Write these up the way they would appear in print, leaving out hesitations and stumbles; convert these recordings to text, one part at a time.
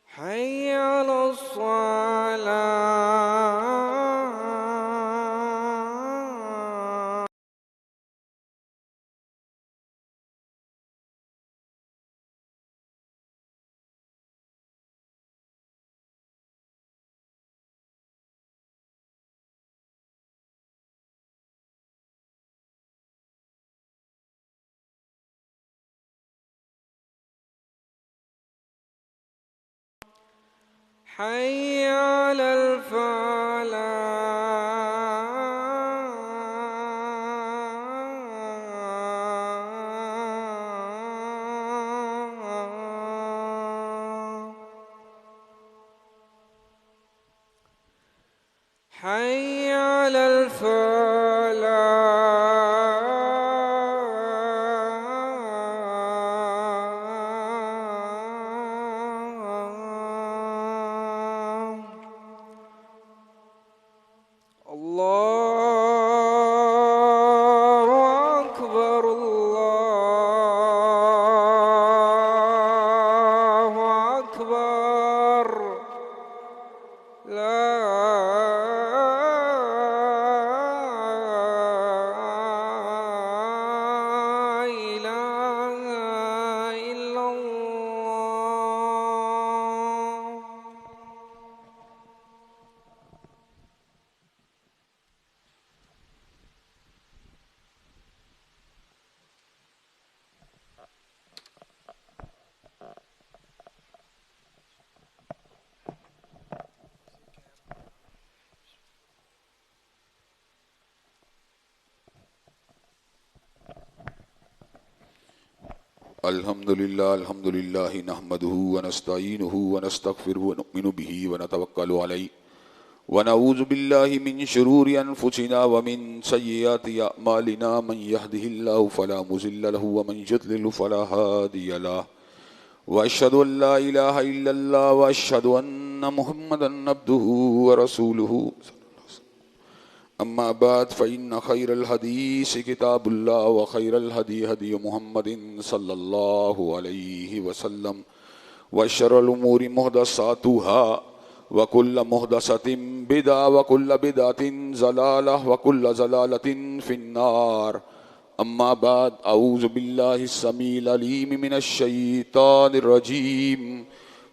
حي على الصلاة. حي على الفلاح. حي على الفلاح. الله أكبر، الله أكبر. لا إله إلا الله. الحمد لله نحمده ونستعينه ونستغفره ونؤمن به ونتوكل عليه ونعوذ بالله من شرور أنفسنا ومن سيئات أعمالنا من يهده الله فلا مضل له ومن يضلل فلا هادي له وأشهد أن لا إله إلا الله وأشهد أن محمدا عبده ورسوله. أما بعد فإن خير الحديث كتاب الله وخير الهدي هدي محمد صلى الله عليه وسلم وشر الأمور محدثاتها وكل محدثة بدعة وكل بدعة ضلالة وكل ضلالة في النار. أما بعد أعوذ بالله السميع العليم من الشيطان الرجيم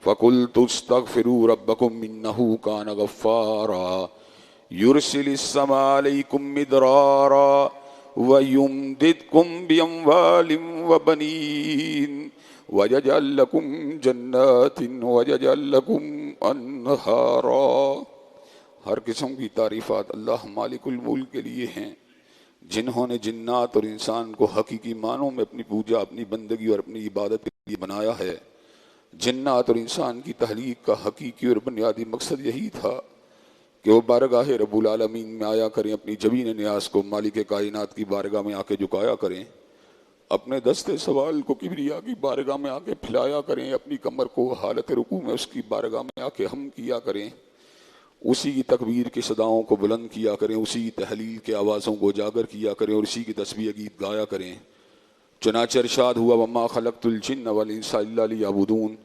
فقلت استغفروا ربكم إنه كان غفارا يرسل السماء عليكم مدرارا ويمددكم بأموال وبنين ويجعل لكم جنات ويجعل لكم انہارا. ہر قسم کی تعریفات اللہ مالک الملک کے لیے ہیں جنہوں نے جنات اور انسان کو حقیقی معنوں میں اپنی پوجا، اپنی بندگی اور اپنی عبادت کے لیے بنایا ہے. جنات اور انسان کی تخلیق کا حقیقی اور بنیادی مقصد یہی تھا کہ وہ بارگاہ رب العالمین میں آیا کریں، اپنی جبین نیاز کو مالک کائنات کی بارگاہ میں آ کے جھکایا کریں، اپنے دست سوال کو کبریا کی بارگاہ میں آ کے پھیلایا کریں، اپنی کمر کو حالت رکوع میں اس کی بارگاہ میں آ کے ہم کیا کریں، اسی کی تکبیر کی صداؤں کو بلند کیا کریں، اسی کی تحلیل کے آوازوں کو اجاگر کیا کریں اور اسی کی تسبیح گیت گایا کریں. چنانچہ ارشاد ہوا وما خلقت الجن والانس الا لیعبدون،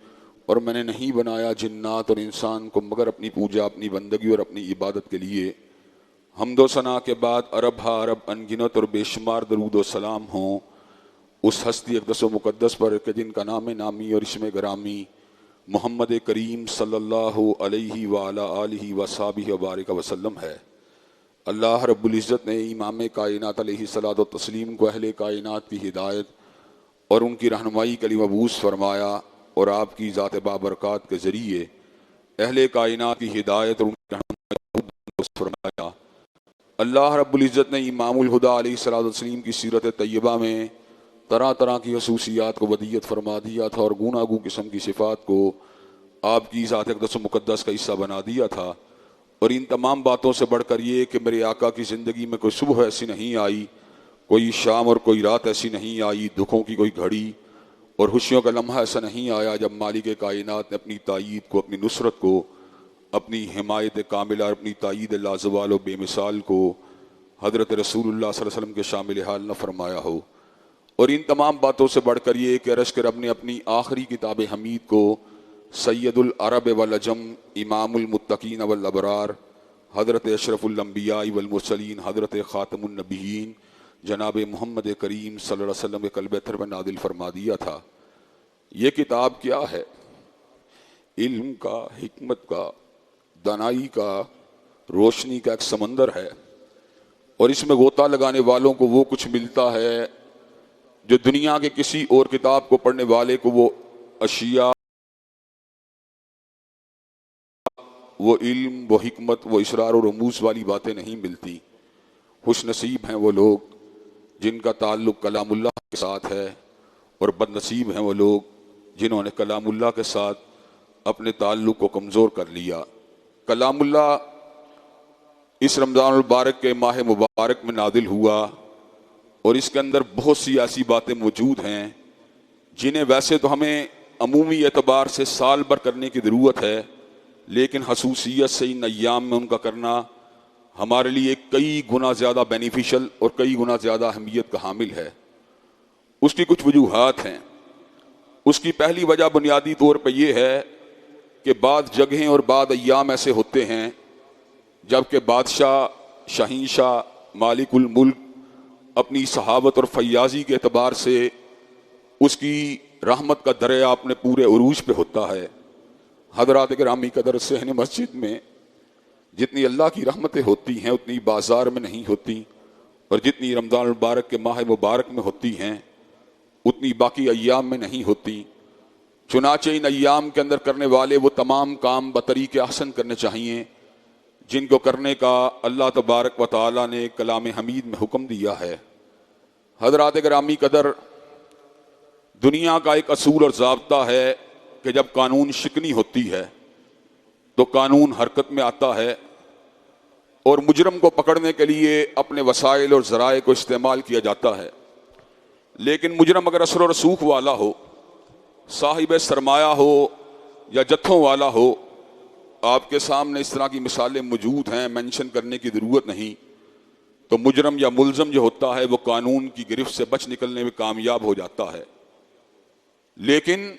اور میں نے نہیں بنایا جنات اور انسان کو مگر اپنی پوجا، اپنی بندگی اور اپنی عبادت کے لیے. حمد و ثنا کے بعد عرب ہا عرب انگنت اور بے شمار درود و سلام ہوں اس ہستی اقدس و مقدس پر کہ جن کا نام نامی اور اسم گرامی محمد کریم صلی اللہ علیہ وآلہ آلہ وصحبہ وبارک وسلم ہے. اللہ رب العزت نے امام کائنات علیہ الصلاۃ والتسلیم کو اہل کائنات کی ہدایت اور ان کی رہنمائی کے لیے مبعوث فرمایا اور آپ کی ذات بابرکات کے ذریعے اہل کائنات کی ہدایت اور ان کی رہنمائی کو مبعوث فرمایا. اللہ رب العزت نے امام الہدیٰ علیہ الصلاۃ والتسلیم کی سیرت طیبہ میں طرح طرح کی خصوصیات کو ودیت فرما دیا تھا اور گوناگوں قسم کی صفات کو آپ کی ذات اقدس و مقدس کا حصہ بنا دیا تھا. اور ان تمام باتوں سے بڑھ کر یہ کہ میرے آقا کی زندگی میں کوئی صبح ایسی نہیں آئی، کوئی شام اور کوئی رات ایسی نہیں آئی، دکھوں کی کوئی گھڑی اور خوشیوں کا لمحہ ایسا نہیں آیا جب مالک کائنات نے اپنی تائید کو، اپنی نصرت کو، اپنی حمایت کاملہ اور اپنی تائید لازوال و بے مثال کو حضرت رسول اللہ صلی اللہ علیہ وسلم کے شامل حال نہ فرمایا ہو۔ اور ان تمام باتوں سے بڑھ کر یہ کہ عرش کے رب نے اپنی آخری کتاب حمید کو سید العرب والعجم، امام المتقین والابرار، حضرت اشرف الانبیاء والمرسلین، حضرت خاتم النبیین جناب محمد کریم صلی اللہ علیہ وسلم کے قلب اطہر میں نازل فرما دیا تھا۔ یہ کتاب کیا ہے؟ علم کا، حکمت کا، دانائی کا، روشنی کا ایک سمندر ہے، اور اس میں غوطہ لگانے والوں کو وہ کچھ ملتا ہے جو دنیا کے کسی اور کتاب کو پڑھنے والے کو وہ اشیاء، وہ علم، وہ حکمت، وہ اسرار و رموز والی باتیں نہیں ملتی۔ خوش نصیب ہیں وہ لوگ جن کا تعلق کلام اللہ کے ساتھ ہے، اور بد نصیب ہیں وہ لوگ جنہوں نے کلام اللہ کے ساتھ اپنے تعلق کو کمزور کر لیا۔ کلام اللہ اس رمضان المبارک کے ماہ مبارک میں نازل ہوا، اور اس کے اندر بہت سی ایسی باتیں موجود ہیں جنہیں ویسے تو ہمیں عمومی اعتبار سے سال بھر کرنے کی ضرورت ہے، لیکن خصوصیت سے ان ایام میں ان کا کرنا ہمارے لیے کئی گنا زیادہ بینیفیشل اور کئی گنا زیادہ اہمیت کا حامل ہے۔ اس کی کچھ وجوہات ہیں۔ اس کی پہلی وجہ بنیادی طور پہ یہ ہے کہ بعض جگہیں اور بعض ایام ایسے ہوتے ہیں جبکہ بادشاہ، شہنشاہ، مالک الملک اپنی صحابت اور فیاضی کے اعتبار سے اس کی رحمت کا دریا اپنے پورے عروج پہ ہوتا ہے۔ حضرات گرامی قدر صحن مسجد میں جتنی اللہ کی رحمتیں ہوتی ہیں اتنی بازار میں نہیں ہوتی، اور جتنی رمضان المبارک کے ماہ مبارک میں ہوتی ہیں اتنی باقی ایام میں نہیں ہوتی۔ چنانچہ ان ایام کے اندر کرنے والے وہ تمام کام بطریق احسن کرنے چاہیے جن کو کرنے کا اللہ تبارک و تعالی نے کلام حمید میں حکم دیا ہے۔ حضرات گرامی قدر، دنیا کا ایک اصول اور ضابطہ ہے کہ جب قانون شکنی ہوتی ہے تو قانون حرکت میں آتا ہے، اور مجرم کو پکڑنے کے لیے اپنے وسائل اور ذرائع کو استعمال کیا جاتا ہے۔ لیکن مجرم اگر اثر و رسوخ والا ہو، صاحب سرمایہ ہو یا جتھوں والا ہو، آپ کے سامنے اس طرح کی مثالیں موجود ہیں، مینشن کرنے کی ضرورت نہیں، تو مجرم یا ملزم جو ہوتا ہے وہ قانون کی گرفت سے بچ نکلنے میں کامیاب ہو جاتا ہے۔ لیکن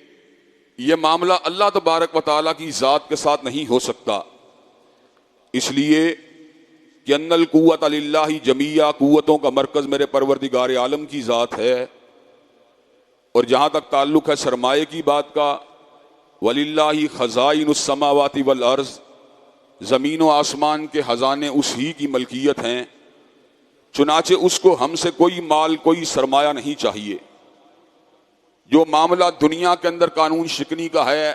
یہ معاملہ اللہ تبارک و تعالیٰ کی ذات کے ساتھ نہیں ہو سکتا، اس لیے کہ ان القوت للہ جمیعہ، قوتوں کا مرکز میرے پروردگار عالم کی ذات ہے۔ اور جہاں تک تعلق ہے سرمایے کی بات کا، وَلِلَّهِ خَزَائِنُ السَّمَاوَاتِ وَالْأَرْضِ، زمین و آسمان کے خزانے اس ہی کی ملکیت ہیں، چنانچہ اس کو ہم سے کوئی مال، کوئی سرمایہ نہیں چاہیے۔ جو معاملہ دنیا کے اندر قانون شکنی کا ہے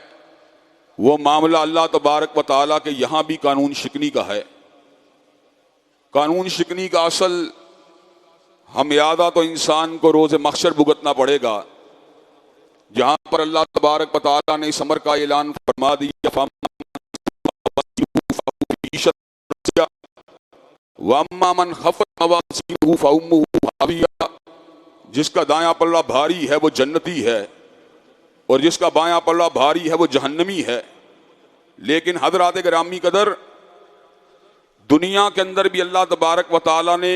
وہ معاملہ اللہ تبارک و تعالیٰ کے یہاں بھی قانون شکنی کا ہے۔ قانون شکنی کا اصل ہمیادہ تو انسان کو روز محشر بھگتنا پڑے گا، جہاں پر اللہ تبارک و تعالیٰ نے اس امر کا اعلان فرما دیا، وَأَمَّا مَنْ خَفَّتْ مَوَازِينُهُ فَأُمُّهُ هَاوِيَةٌ، جس کا دایاں پلہ بھاری ہے وہ جنتی ہے، اور جس کا بایاں پلہ بھاری ہے وہ جہنمی ہے۔ لیکن حضرات گرامی قدر، دنیا کے اندر بھی اللہ تبارک و تعالیٰ نے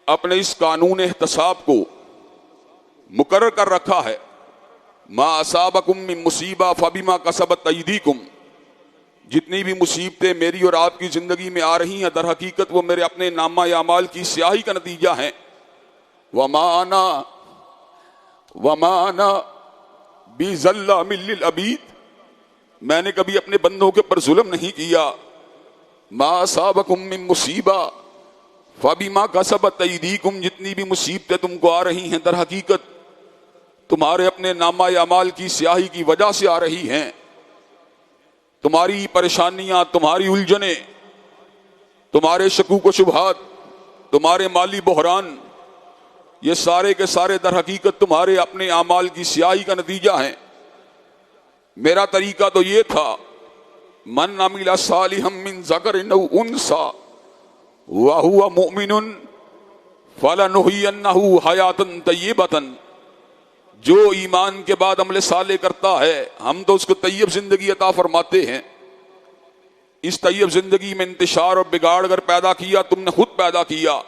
اپنے اس قانون احتساب کو مقرر کر رکھا ہے۔ ما اصابکم من مصیبہ فبما کسبت ایدیکم، جتنی بھی مصیبتیں میری اور آپ کی زندگی میں آ رہی ہیں در حقیقت وہ میرے اپنے نامہ اعمال کی سیاہی کا نتیجہ ہیں۔ وما انا بظلام للعبید، میں نے کبھی اپنے بندوں کے پر ظلم نہیں کیا۔ ما اصابکم من مصیبہ فبما کسبت ایدیکم، جتنی بھی مصیبتیں تم کو آ رہی ہیں در حقیقت تمہارے اپنے نامہ اعمال کی سیاہی کی وجہ سے آ رہی ہیں۔ تمہاری پریشانیاں، تمہاری الجھنیں، تمہارے شکوک و شبہات، تمہارے مالی بحران، یہ سارے کے سارے در حقیقت تمہارے اپنے اعمال کی سیاہی کا نتیجہ ہیں۔ میرا طریقہ تو یہ تھا، من عمل صالحا من ذکر او انثی وہو مؤمن فلنحینہ حیاۃ طیبۃ، جو ایمان کے بعد عمل صالح کرتا ہے ہم تو اس کو طیب زندگی عطا فرماتے ہیں۔ اس طیب زندگی میں انتشار اور بگاڑ اگر پیدا کیا تم نے خود پیدا کیا.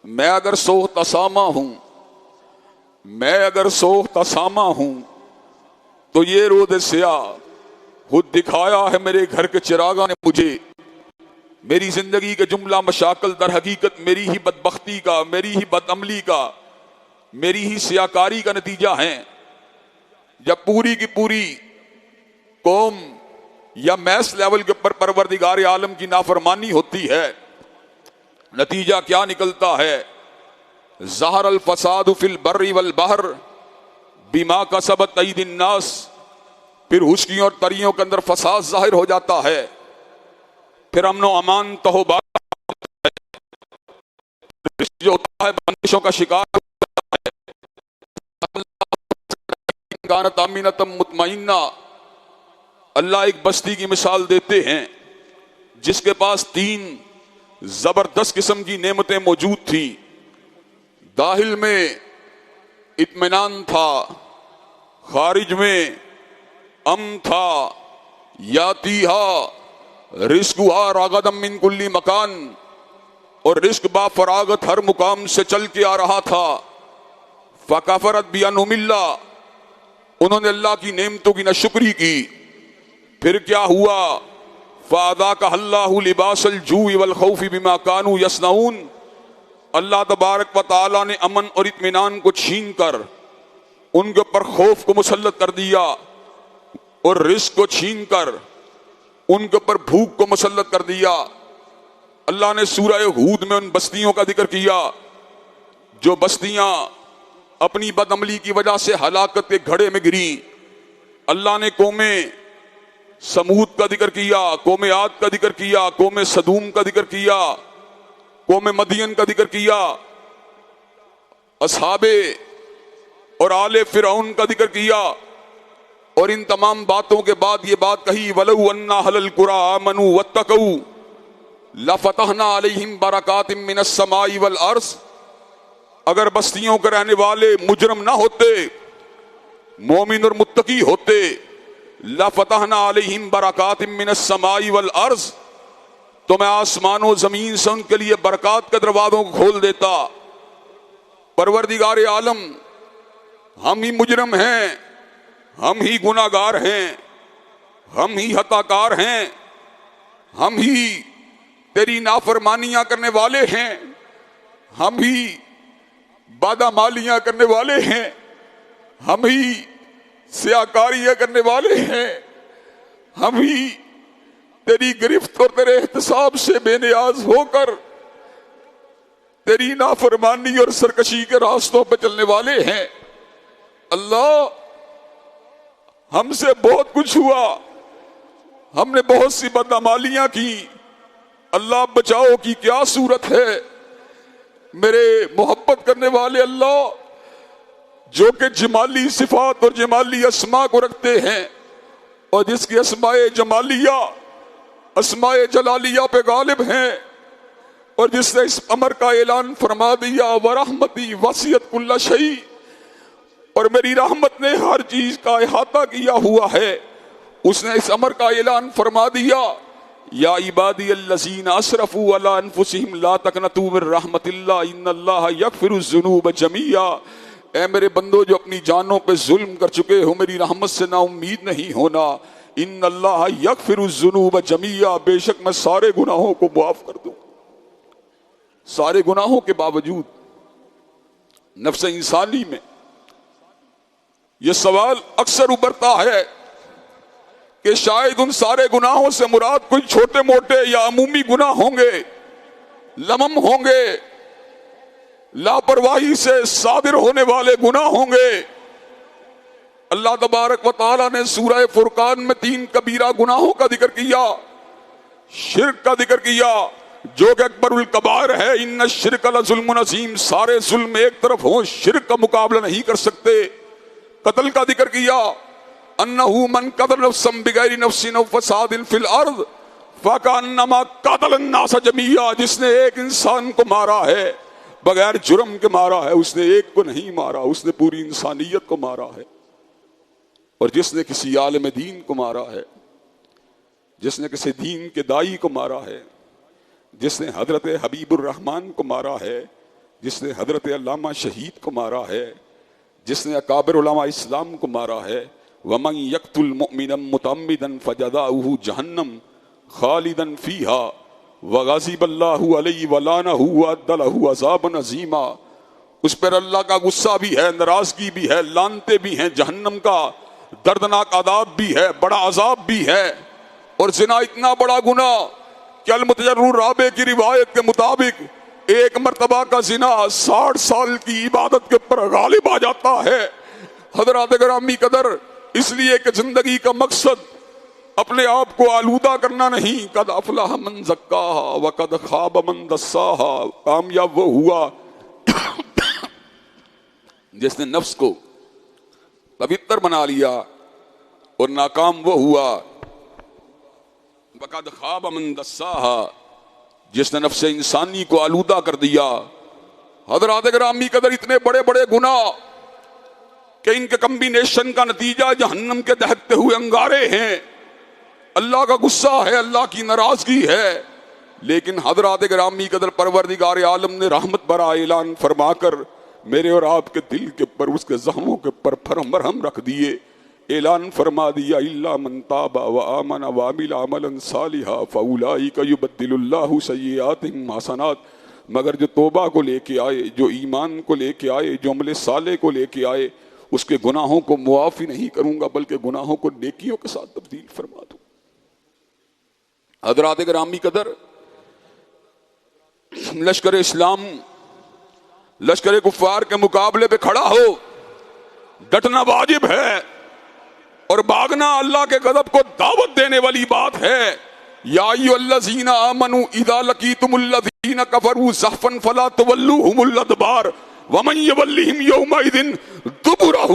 میں اگر سوختہ سامہ ہوں، میں اگر سوختہ سامہ ہوں تو یہ رود سیاہ خود دکھایا ہے میرے گھر کے چراغاں نے مجھے. میری زندگی کے جملہ مشاکل در حقیقت میری ہی بدبختی کا، میری ہی بدعملی کا، میری ہی سیاکاری کا نتیجہ ہیں. جب پوری کی پوری قوم یا میس لیول کے اوپر پروردگار عالم کی نافرمانی ہوتی ہے، نتیجہ کیا نکلتا ہے؟ ظہر الفساد فی البر والبحر بما کسبت ایدی الناس. پھر خشکیوں اور تریوں کے اندر فساد ظاہر ہو جاتا ہے، پھر امن و امان تہوبار جو ہوتا ہے بندشوں کا شکار ہوتا ہے. کانت آمینۃ مطمئنہ. اللہ ایک بستی کی مثال دیتے ہیں جس کے پاس 3 زبردست قسم کی نعمتیں موجود تھیں. داخل میں اطمینان تھا، خارج میں امن تھا. یاتیہا رزقہا راغدم من کل مکان. اور رزق با فراغت ہر مقام سے چل کے آ رہا تھا. فکفرت بانعم اللہ. انہوں نے اللہ کی نعمتوں کی ناشکری کی. پھر کیا ہوا؟ فَأَذَاقَهَا اللَّهُ لِبَاسَ الْجُوعِ وَالْخَوْفِ بِمَا كَانُوا يَصْنَعُونَ. اللہ تبارک و تعالیٰ نے امن اور اطمینان کو چھین کر ان کے اوپر خوف کو مسلط کر دیا، اور رزق کو چھین کر ان کے اوپر بھوک کو مسلط کر دیا. اللہ نے سورہ ہود میں ان بستیوں کا ذکر کیا جو بستیاں اپنی بدعملی کی وجہ سے ہلاکت کے گھڑے میں گری. اللہ نے قومیں سمود کا ذکر کیا، قوم عاد کا ذکر کیا، قوم سدوم کا ذکر کیا، قوم مدین کا ذکر کیا، اصحاب اور آل فرعون کا ذکر کیا. اور ان تمام باتوں کے بعد یہ بات کہی وَلَوْ أَنَّ أَهْلَ الْقُرَىٰ آمَنُوا وَاتَّقَوْا لَفَتَحْنَا عَلَيْهِمْ بَرَكَاتٍ مِّنَ السَّمَاءِ وَالْأَرْضِ. اگر بستیوں کے رہنے والے مجرم نہ ہوتے، مومن اور متقی ہوتے، لَفَتَحْنَا عَلَيْهِمْ بَرَكَاتٍ مِّنَ السَّمَاءِ وَالْأَرْضِ، تو میں آسمان و زمین سے ان کے لیے برکات کے دروازوں کو کھول دیتا. پروردگار عالم، ہم ہی مجرم ہیں، ہم ہی گناہگار ہیں، ہم ہی خطا کار ہیں، ہم ہی تیری نافرمانیاں کرنے والے ہیں، ہم ہی بادامالیاں کرنے والے ہیں، ہم ہی سیاکاریاں کرنے والے ہیں، ہم ہی تیری گرفت اور تیرے احتساب سے بے نیاز ہو کر تیری نافرمانی اور سرکشی کے راستوں پہ چلنے والے ہیں. اللہ، ہم سے بہت کچھ ہوا، ہم نے بہت سی بدعمالیاں کی. اللہ بچاؤ کی کیا صورت ہے؟ میرے محبت کرنے والے اللہ، جو کہ جمالی صفات اور جمالی اسماء کو رکھتے ہیں، اور جس کی اسماء جمالیہ اسماء جلالیہ پہ غالب ہیں، اور جس نے اس امر کا اعلان فرما دیا وَرَحْمَتِي وَسِعَتْ كُلَّ شَيْءٍ، اور میری رحمت نے ہر چیز کا احاطہ کیا ہوا ہے. اس نے اس امر کا اعلان فرما دیا یا عبادی الذین اسرفوا علی انفسہم لا تقنطوا من رحمت اللہ ان اللہ یغفر الذنوب جميعا. اے میرے بندو جو اپنی جانوں پہ ظلم کر چکے ہو، میری رحمت سے نا امید نہیں ہونا. ان اللہ یغفر الذنوب جميعا، بے شک میں سارے گناہوں کو معاف کر دوں. سارے گناہوں کے باوجود نفس انسانی میں یہ سوال اکثر ابھرتا ہے کہ شاید ان سارے گناہوں سے مراد کوئی چھوٹے موٹے یا عمومی گناہ ہوں گے، لمم ہوں گے، لاپرواہی سے صادر ہونے والے گناہ ہوں گے. اللہ تبارک و تعالیٰ نے سورہ فرقان میں 3 کبیرہ گناہوں کا ذکر کیا. شرک کا ذکر کیا جو کہ اکبر الکبائر ہے. ان الشرک لظلم عظیم، سارے ظلم ایک طرف ہوں شرک کا مقابلہ نہیں کر سکتے. قتل کا ذکر کیا، انہو من قتل نفسا بغیر نفس او فساد فی الارض فکانما قتل الناس جميعا. جس نے ایک انسان کو مارا ہے بغیر جرم کے مارا ہے، اس نے ایک کو نہیں مارا، اس نے پوری انسانیت کو مارا ہے. اور جس نے کسی عالم دین کو مارا ہے، جس نے کسی دین کے دائی کو مارا ہے، جس نے حضرت حبیب الرحمن کو مارا ہے، جس نے حضرت علامہ شہید کو مارا ہے، جس نے اکابر علماء اسلام کو مارا ہے. ومن یقتل مؤمنا متعمدا فجزاؤہ جہنم خالدا فیہا وغضب اللہ علیہ ولعنہ وأعد لہ عذابا عظیما. اس پر اللہ کا غصہ بھی ہے، ناراضگی بھی ہے، لعنتیں بھی ہیں، جہنم کا دردناک عذاب بھی ہے، بڑا عذاب بھی ہے. اور زنا اتنا بڑا گناہ کہ المتجر رابع کی روایت کے مطابق ایک مرتبہ کا زنا 60 سال کی عبادت کے پر غالب آ جاتا ہے. حضرات گرامی قدر، اس لیے کہ زندگی کا مقصد اپنے آپ کو آلودہ کرنا نہیں. قد افلح من زکاہا وقد خاب من دساہا. کامیاب وہ ہوا جس نے نفس کو پوتر بنا لیا، اور ناکام وہ ہوا وقد خاب من دساہا جس نے نفس انسانی کو آلودہ کر دیا. حضرات گرامی قدر، اتنے بڑے بڑے گناہ کہ ان کے کمبینیشن کا نتیجہ جہنم کے دہکتے ہوئے انگارے ہیں. اللہ کا غصہ ہے، اللہ کی ناراضگی ہے. لیکن حضرات گرامی قدر، پروردگار عالم نے رحمت برا اعلان فرما کر میرے اور آپ کے دل کے پر، اس کے زخموں کے پر مرہم رکھ دیے. اعلان فرما دیا الا من تاب وآمن وعمل عملا صالحا فاولئک یبدل اللہ سیئاتہم حسنات. مگر جو توبہ کو لے کے آئے، جو ایمان کو لے کے آئے، جو عمل صالح کو لے کے آئے، اس کے گناہوں کو معاف ہی نہیں کروں گا بلکہ گناہوں کو نیکیوں کے ساتھ تبدیل فرما دوں. حضرات گرامی قدر، لشکر اسلام لشکر کفار کے مقابلے پہ کھڑا ہو، ڈٹنا واجب ہے، اور بھاگنا اللہ کے غضب کو دعوت دینے والی بات ہے. یا ایھا الذین آمنوا اذا لقیتم الذین کفروا زحفا فلا تولوہم الادبار ومن یولہم یومئذ دبرہ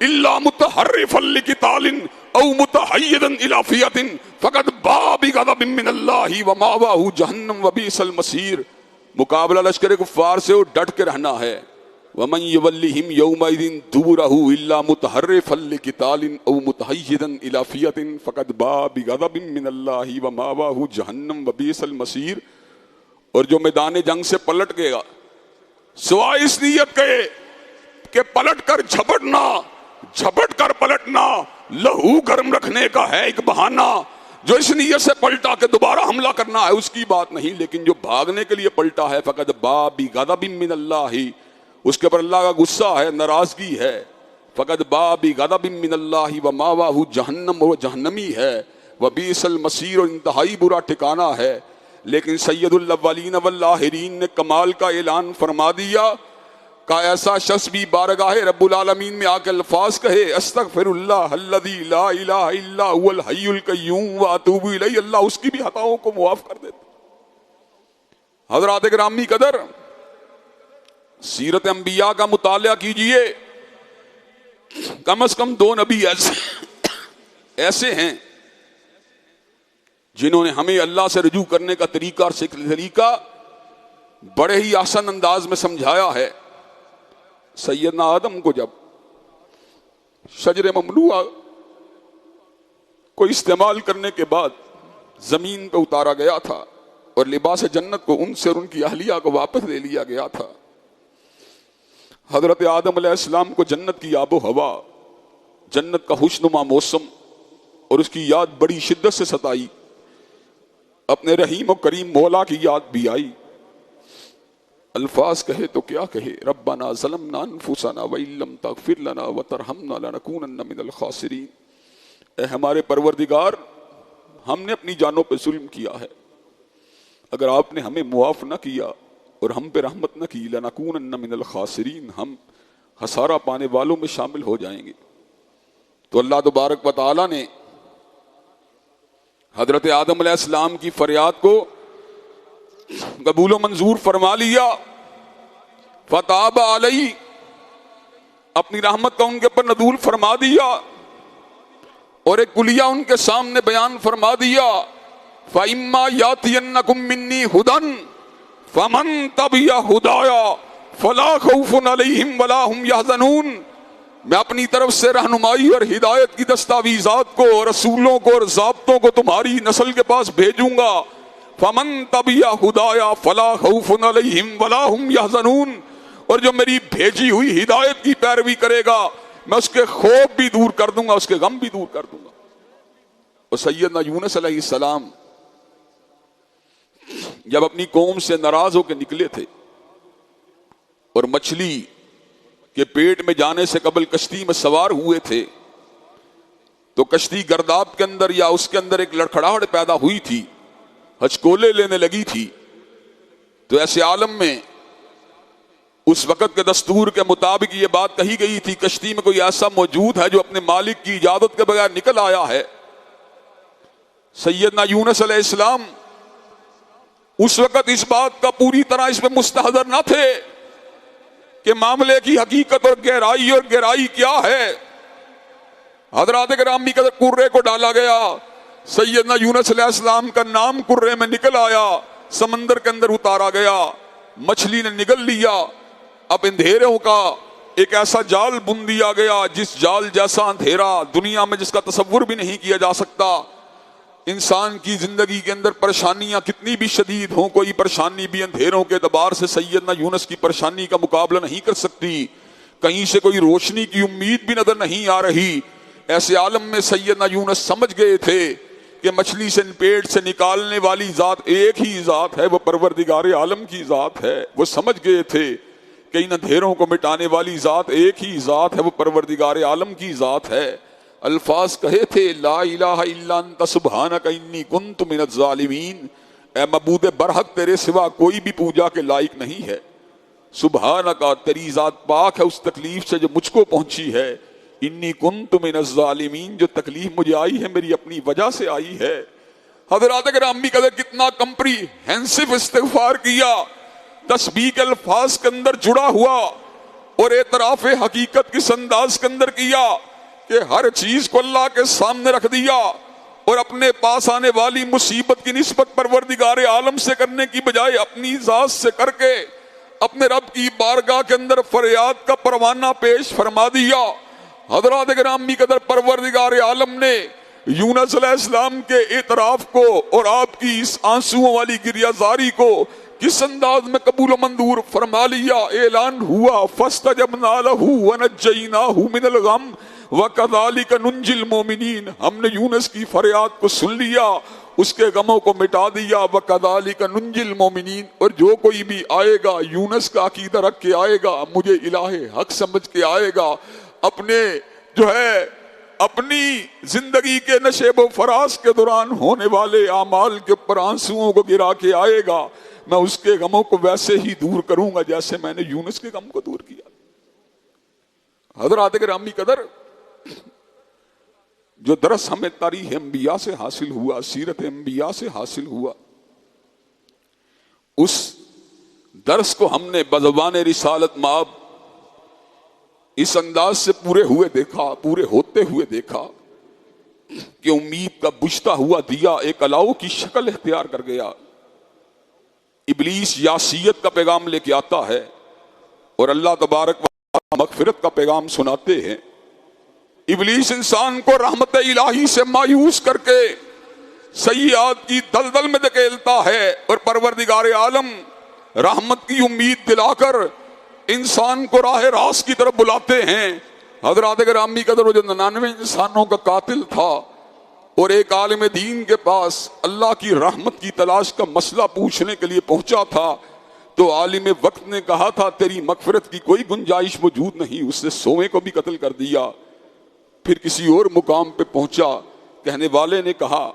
الا متحرفا لقتال او متحیزا الی فئۃ فقد باء بغضب من اللہ ومأواہ جہنم وبئس المصیر. مقابلہ لشکر کفار سے ڈٹ کے رہنا ہے. ومن یولہم یومئذ دبرہ الا متحرفا لقتال او متحیزا الی فئۃ فقد باء بغضب من اللہ ومأواہ جہنم وبئس المصیر. اور جو میدان جنگ سے پلٹ گئے گا سوائے اس نیت کے کہ پلٹ کر جھپٹنا، جھپٹ کر پلٹنا لہو گرم رکھنے کا ہے ایک بہانہ. جو اس نیت سے پلٹا کہ دوبارہ حملہ کرنا ہے اس کی بات نہیں، لیکن جو بھاگنے کے لیے پلٹا ہے فقد باء بغضب من اللہ، اس کے اوپر اللہ کا غصہ ہے، ناراضگی ہے. فقد باء بغضب من اللہ ومأواہ جہنم، وہ جہنمی ہے. وبئس المصیر، اور انتہائی برا ٹھکانہ ہے. لیکن سید الاولین والآخرین نے کمال کا اعلان فرما دیا کہ ایسا شخص بھی بارگاہ رب العالمین میں آ کے الفاظ کہے استغفر اللہ الذی لا الہ الا هو الحی القیوم واتوب الیہ، اللہ اس کی بھی خطاؤں کو معاف کر دیتا. حضرات گرامی قدر، سیرت انبیاء کا مطالعہ کیجئے. کم از کم 2 نبی ایسے ہیں جنہوں نے ہمیں اللہ سے رجوع کرنے کا طریقہ اور طریقہ بڑے ہی آسان انداز میں سمجھایا ہے. سیدنا آدم کو جب شجر ممنوعہ کو استعمال کرنے کے بعد زمین پہ اتارا گیا تھا اور لباس جنت کو ان سے اور ان کی اہلیہ کو واپس لے لیا گیا تھا. حضرت آدم علیہ السلام کو جنت کی آب و ہوا، جنت کا خوشنما موسم اور اس کی یاد بڑی شدت سے ستائی. اپنے رحیم و کریم مولا کی یاد بھی آئی. الفاظ کہے تو کیا کہے، ربنا ظلمنا انفسنا وان لم تغفر لنا وترحمنا لنکونن من الخاسرین. اے ہمارے پروردگار، ہم نے اپنی جانوں پہ ظلم کیا ہے، اگر آپ نے ہمیں معاف نہ کیا اور ہم پہ رحمت نہ کی لنکونن من الخاسرین، ہم خسارہ پانے والوں میں شامل ہو جائیں گے. تو اللہ تبارک و تعالی نے حضرت آدم علیہ السلام کی فریاد کو قبول و منظور فرما لیا. فتاب علیہ، اپنی رحمت کا ان کے پر نزول فرما دیا اور ایک کلیہ ان کے سامنے بیان فرما دیا. فَإِمَّا يَأْتِيَنَّكُم مِّنِّي هُدًى فَمَن تَبِعَ هُدَايَ فَلَا خَوْفٌ عَلَيْهِمْ وَلَا هُمْ يَحْزَنُونَ. میں اپنی طرف سے رہنمائی اور ہدایت کی دستاویزات کو، رسولوں کو اور ضابطوں کو تمہاری نسل کے پاس بھیجوں گا. فمن تبع ہدایا فلا خوف علیہم ولا ہم یحزنون. اور جو میری بھیجی ہوئی ہدایت کی پیروی کرے گا میں اس کے خوف بھی دور کر دوں گا، اس کے غم بھی دور کر دوں گا. اور سیدنا یونس علیہ السلام جب اپنی قوم سے ناراض ہو کے نکلے تھے اور مچھلی کے پیٹ میں جانے سے قبل کشتی میں سوار ہوئے تھے تو کشتی گرداب کے اندر یا اس کے اندر ایک لڑکھڑاہٹ پیدا ہوئی تھی، ہچکولے لینے لگی تھی. تو ایسے عالم میں اس وقت کے دستور کے مطابق یہ بات کہی گئی تھی، کشتی میں کوئی ایسا موجود ہے جو اپنے مالک کی اجازت کے بغیر نکل آیا ہے. سیدنا یونس علیہ السلام اس وقت اس بات کا پوری طرح اس میں مستحضر نہ تھے کہ معاملے کی حقیقت اور گہرائی کیا ہے. حضرات گرامی کا کرے کو ڈالا گیا، سیدنا یونس علیہ السلام کا نام کرے میں نکل آیا، سمندر کے اندر اتارا گیا، مچھلی نے نگل لیا. اب اندھیروں کا ایک ایسا جال بن دیا گیا جس جال جیسا اندھیرا دنیا میں جس کا تصور بھی نہیں کیا جا سکتا. انسان کی زندگی کے اندر پریشانیاں کتنی بھی شدید ہوں، کوئی پریشانی بھی اندھیروں کے اعتبار سے سیدنا یونس کی پریشانی کا مقابلہ نہیں کر سکتی. کہیں سے کوئی روشنی کی امید بھی نظر نہیں آ رہی. ایسے عالم میں سیدنا یونس سمجھ گئے تھے کہ مچھلی سے پیٹ سے نکالنے والی ذات ایک ہی ذات ہے، وہ پروردگار عالم کی ذات ہے. وہ سمجھ گئے تھے کہ ان اندھیروں کو مٹانے والی ذات ایک ہی ذات ہے، وہ پروردگار عالم کی ذات ہے. الفاظ کہے تھے لا الہ الا انت سبحانک انی کنت من الظالمین. اے معبود برحق تیرے سوا کوئی بھی پوجا کے لائق نہیں ہے. سبحانک تیری ذات پاک ہے اس تکلیف سے جو مجھ کو پہنچی ہے. انی کنت من الظالمین جو تکلیف مجھے آئی ہے میری اپنی وجہ سے آئی ہے. حضرات گرامی قدر کتنا کمپریہنسو استغفار کیا، تسبیح کے الفاظ کے اندر جڑا ہوا اور اعتراف حقیقت کس انداز کے اندر کیا کہ ہر چیز کو اللہ کے سامنے رکھ دیا اور اپنے پاس آنے والی مصیبت کی نسبت پروردگار عالم سے کرنے کی بجائے اپنی ذات سے کر کے اپنے رب کی بارگاہ کے اندر فریاد کا پروانہ پیش فرما دیا. حضرات گرامی قدر پروردگار عالم نے یونس علیہ السلام کے اعتراف کو اور آپ کی اس آنسوؤں والی گریہ زاری کو کس انداز میں قبول و منظور فرما لیا. اعلان ہوا فاستجبنا له ونجیناہ من الغم وَكَذَلِكَ نُنْجِي الْمُؤْمِنِينَ. ہم نے یونس کی فریاد کو سن لیا، اس کے غموں کو مٹا دیا. وَكَذَلِكَ نُنْجِي الْمُؤْمِنِينَ. اور جو کوئی بھی آئے گا یونس کا عقیدہ رکھ کے آئے گا، مجھے الہ حق سمجھ کے آئے گا، اپنے اپنی زندگی کے نشیب و فراز کے دوران ہونے والے اعمال کے اوپر آنسوؤں کو گرا کے آئے گا، میں اس کے غموں کو ویسے ہی دور کروں گا جیسے میں نے یونس کے غم کو دور کیا. حضرات گرامی قدر جو درس ہمیں تاریخ انبیاء سے حاصل ہوا، سیرت انبیاء سے حاصل ہوا، اس درس کو ہم نے بزبان رسالت مآب اس انداز سے پورے ہوتے ہوئے دیکھا کہ امید کا بجھتا ہوا دیا ایک الاؤ کی شکل اختیار کر گیا. ابلیس یاسیت کا پیغام لے کے آتا ہے اور اللہ تبارک و تعالی مغفرت کا پیغام سناتے ہیں. ابلیس انسان کو رحمت الہی سے مایوس کر کے سیئات کی دلدل میں دھکیلتا ہے اور پروردگار عالم رحمت کی امید دلا کر انسان کو راہ راست کی طرف بلاتے ہیں. حضرات گرامی قدر وہ جو 99 انسانوں کا قاتل تھا اور ایک عالم دین کے پاس اللہ کی رحمت کی تلاش کا مسئلہ پوچھنے کے لیے پہنچا تھا تو عالم وقت نے کہا تھا تیری مغفرت کی کوئی گنجائش موجود نہیں، اس نے 100 کو بھی قتل کر دیا. پھر کسی اور مقام پہ پہنچا، کہنے والے نے کہا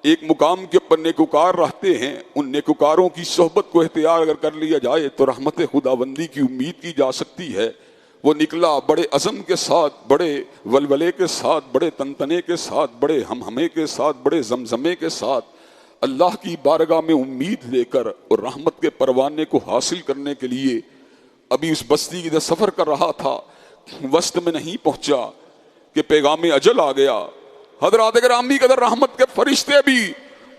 ایک مقام کے اوپر نیکوکار رہتے ہیں، ان نیکوکاروں کی صحبت کو اختیار اگر کر لیا جائے تو رحمت خداوندی کی امید کی جا سکتی ہے. وہ نکلا بڑے عزم کے ساتھ، بڑے ولولے کے ساتھ، بڑے تنتنے کے ساتھ، بڑے ہمہمے کے ساتھ، بڑے زمزمے کے ساتھ اللہ کی بارگاہ میں امید لے کر اور رحمت کے پروانے کو حاصل کرنے کے لیے ابھی اس بستی کی سفر کر رہا تھا. وسط میں نہیں پہنچا کہ پیغام اجل آ گیا. حضرات گرامی قدر رحمت کے فرشتے بھی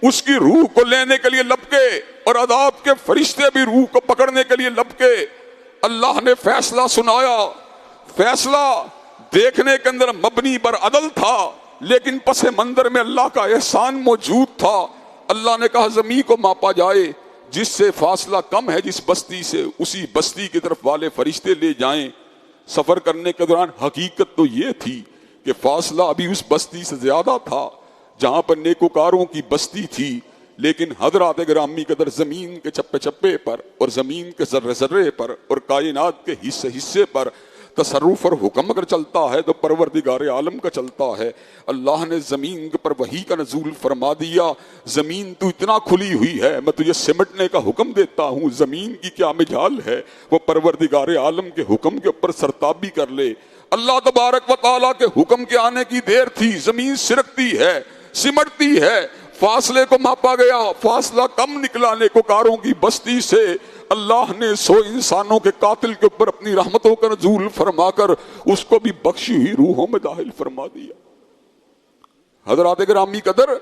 اس کی روح کو لینے کے لیے لپکے اور عذاب کے فرشتے بھی روح کو پکڑنے کے لیے لپکے. اللہ نے فیصلہ سنایا، فیصلہ دیکھنے کے اندر مبنی پر عدل تھا، لیکن پس منظر میں اللہ کا احسان موجود تھا۔ اللہ نے کہا زمین کو ماپا جائے، جس سے فاصلہ کم ہے جس بستی سے، اسی بستی کی طرف والے فرشتے لے جائیں۔ سفر کرنے کے دوران حقیقت تو یہ تھی کہ فاصلہ ابھی اس بستی سے زیادہ تھا جہاں پر نیکوکاروں کی بستی تھی، لیکن حضرات گرامی قدر زمین کے چپے چپے پر اور زمین کے ذرے ذرے پر اور کائنات کے حصے حصے پر تصرف اور حکم اگر چلتا ہے تو پروردگار عالم کا چلتا ہے۔ اللہ نے زمین پر وحی کا نزول فرما دیا، زمین تو اتنا کھلی ہوئی ہے، میں تجھے سمٹنے کا حکم دیتا ہوں، زمین کی کیا مجال ہے، وہ پروردگار عالم کے حکم کے اوپر سرتابی کر لے۔ اللہ تبارک و تعالیٰ کے حکم کے آنے کی دیر تھی، زمین سرکتی ہے، سمٹتی ہے، فاصلے کو ماپا گیا، فاصلہ کم نکلا نیکوکاروں کی بستی سے۔ اللہ نے 100 انسانوں کے قاتل کے اوپر اپنی رحمتوں کا نزول فرما کر اس کو بھی بخشی ہوئی روحوں میں داخل فرما دیا۔ حضرات گرامی قدر،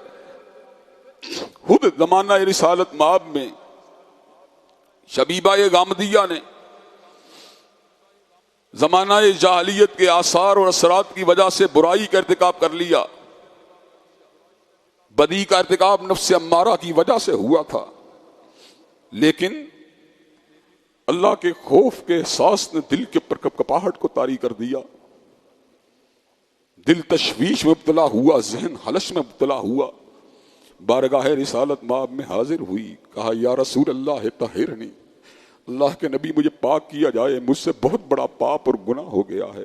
خود زمانہ رسالت مآب میں شبیبہ غامدیہ نے زمانہ جاہلیت کے آثار اور اثرات کی وجہ سے برائی کا ارتکاب کر لیا، بدی کا ارتکاب نفس امارہ کی وجہ سے ہوا تھا، لیکن اللہ کے خوف کے احساس نے دل کے اوپر کپکپاہٹ کو طاری کر دیا، دل تشویش میں مبتلا ہوا، ذہن حلش میں مبتلا ہوا، بارگاہ رسالت مآب میں حاضر ہوئی، کہا یا رسول اللہ طہرنی، اللہ کے نبی مجھے پاک کیا جائے، مجھ سے بہت بڑا پاپ اور گناہ ہو گیا ہے۔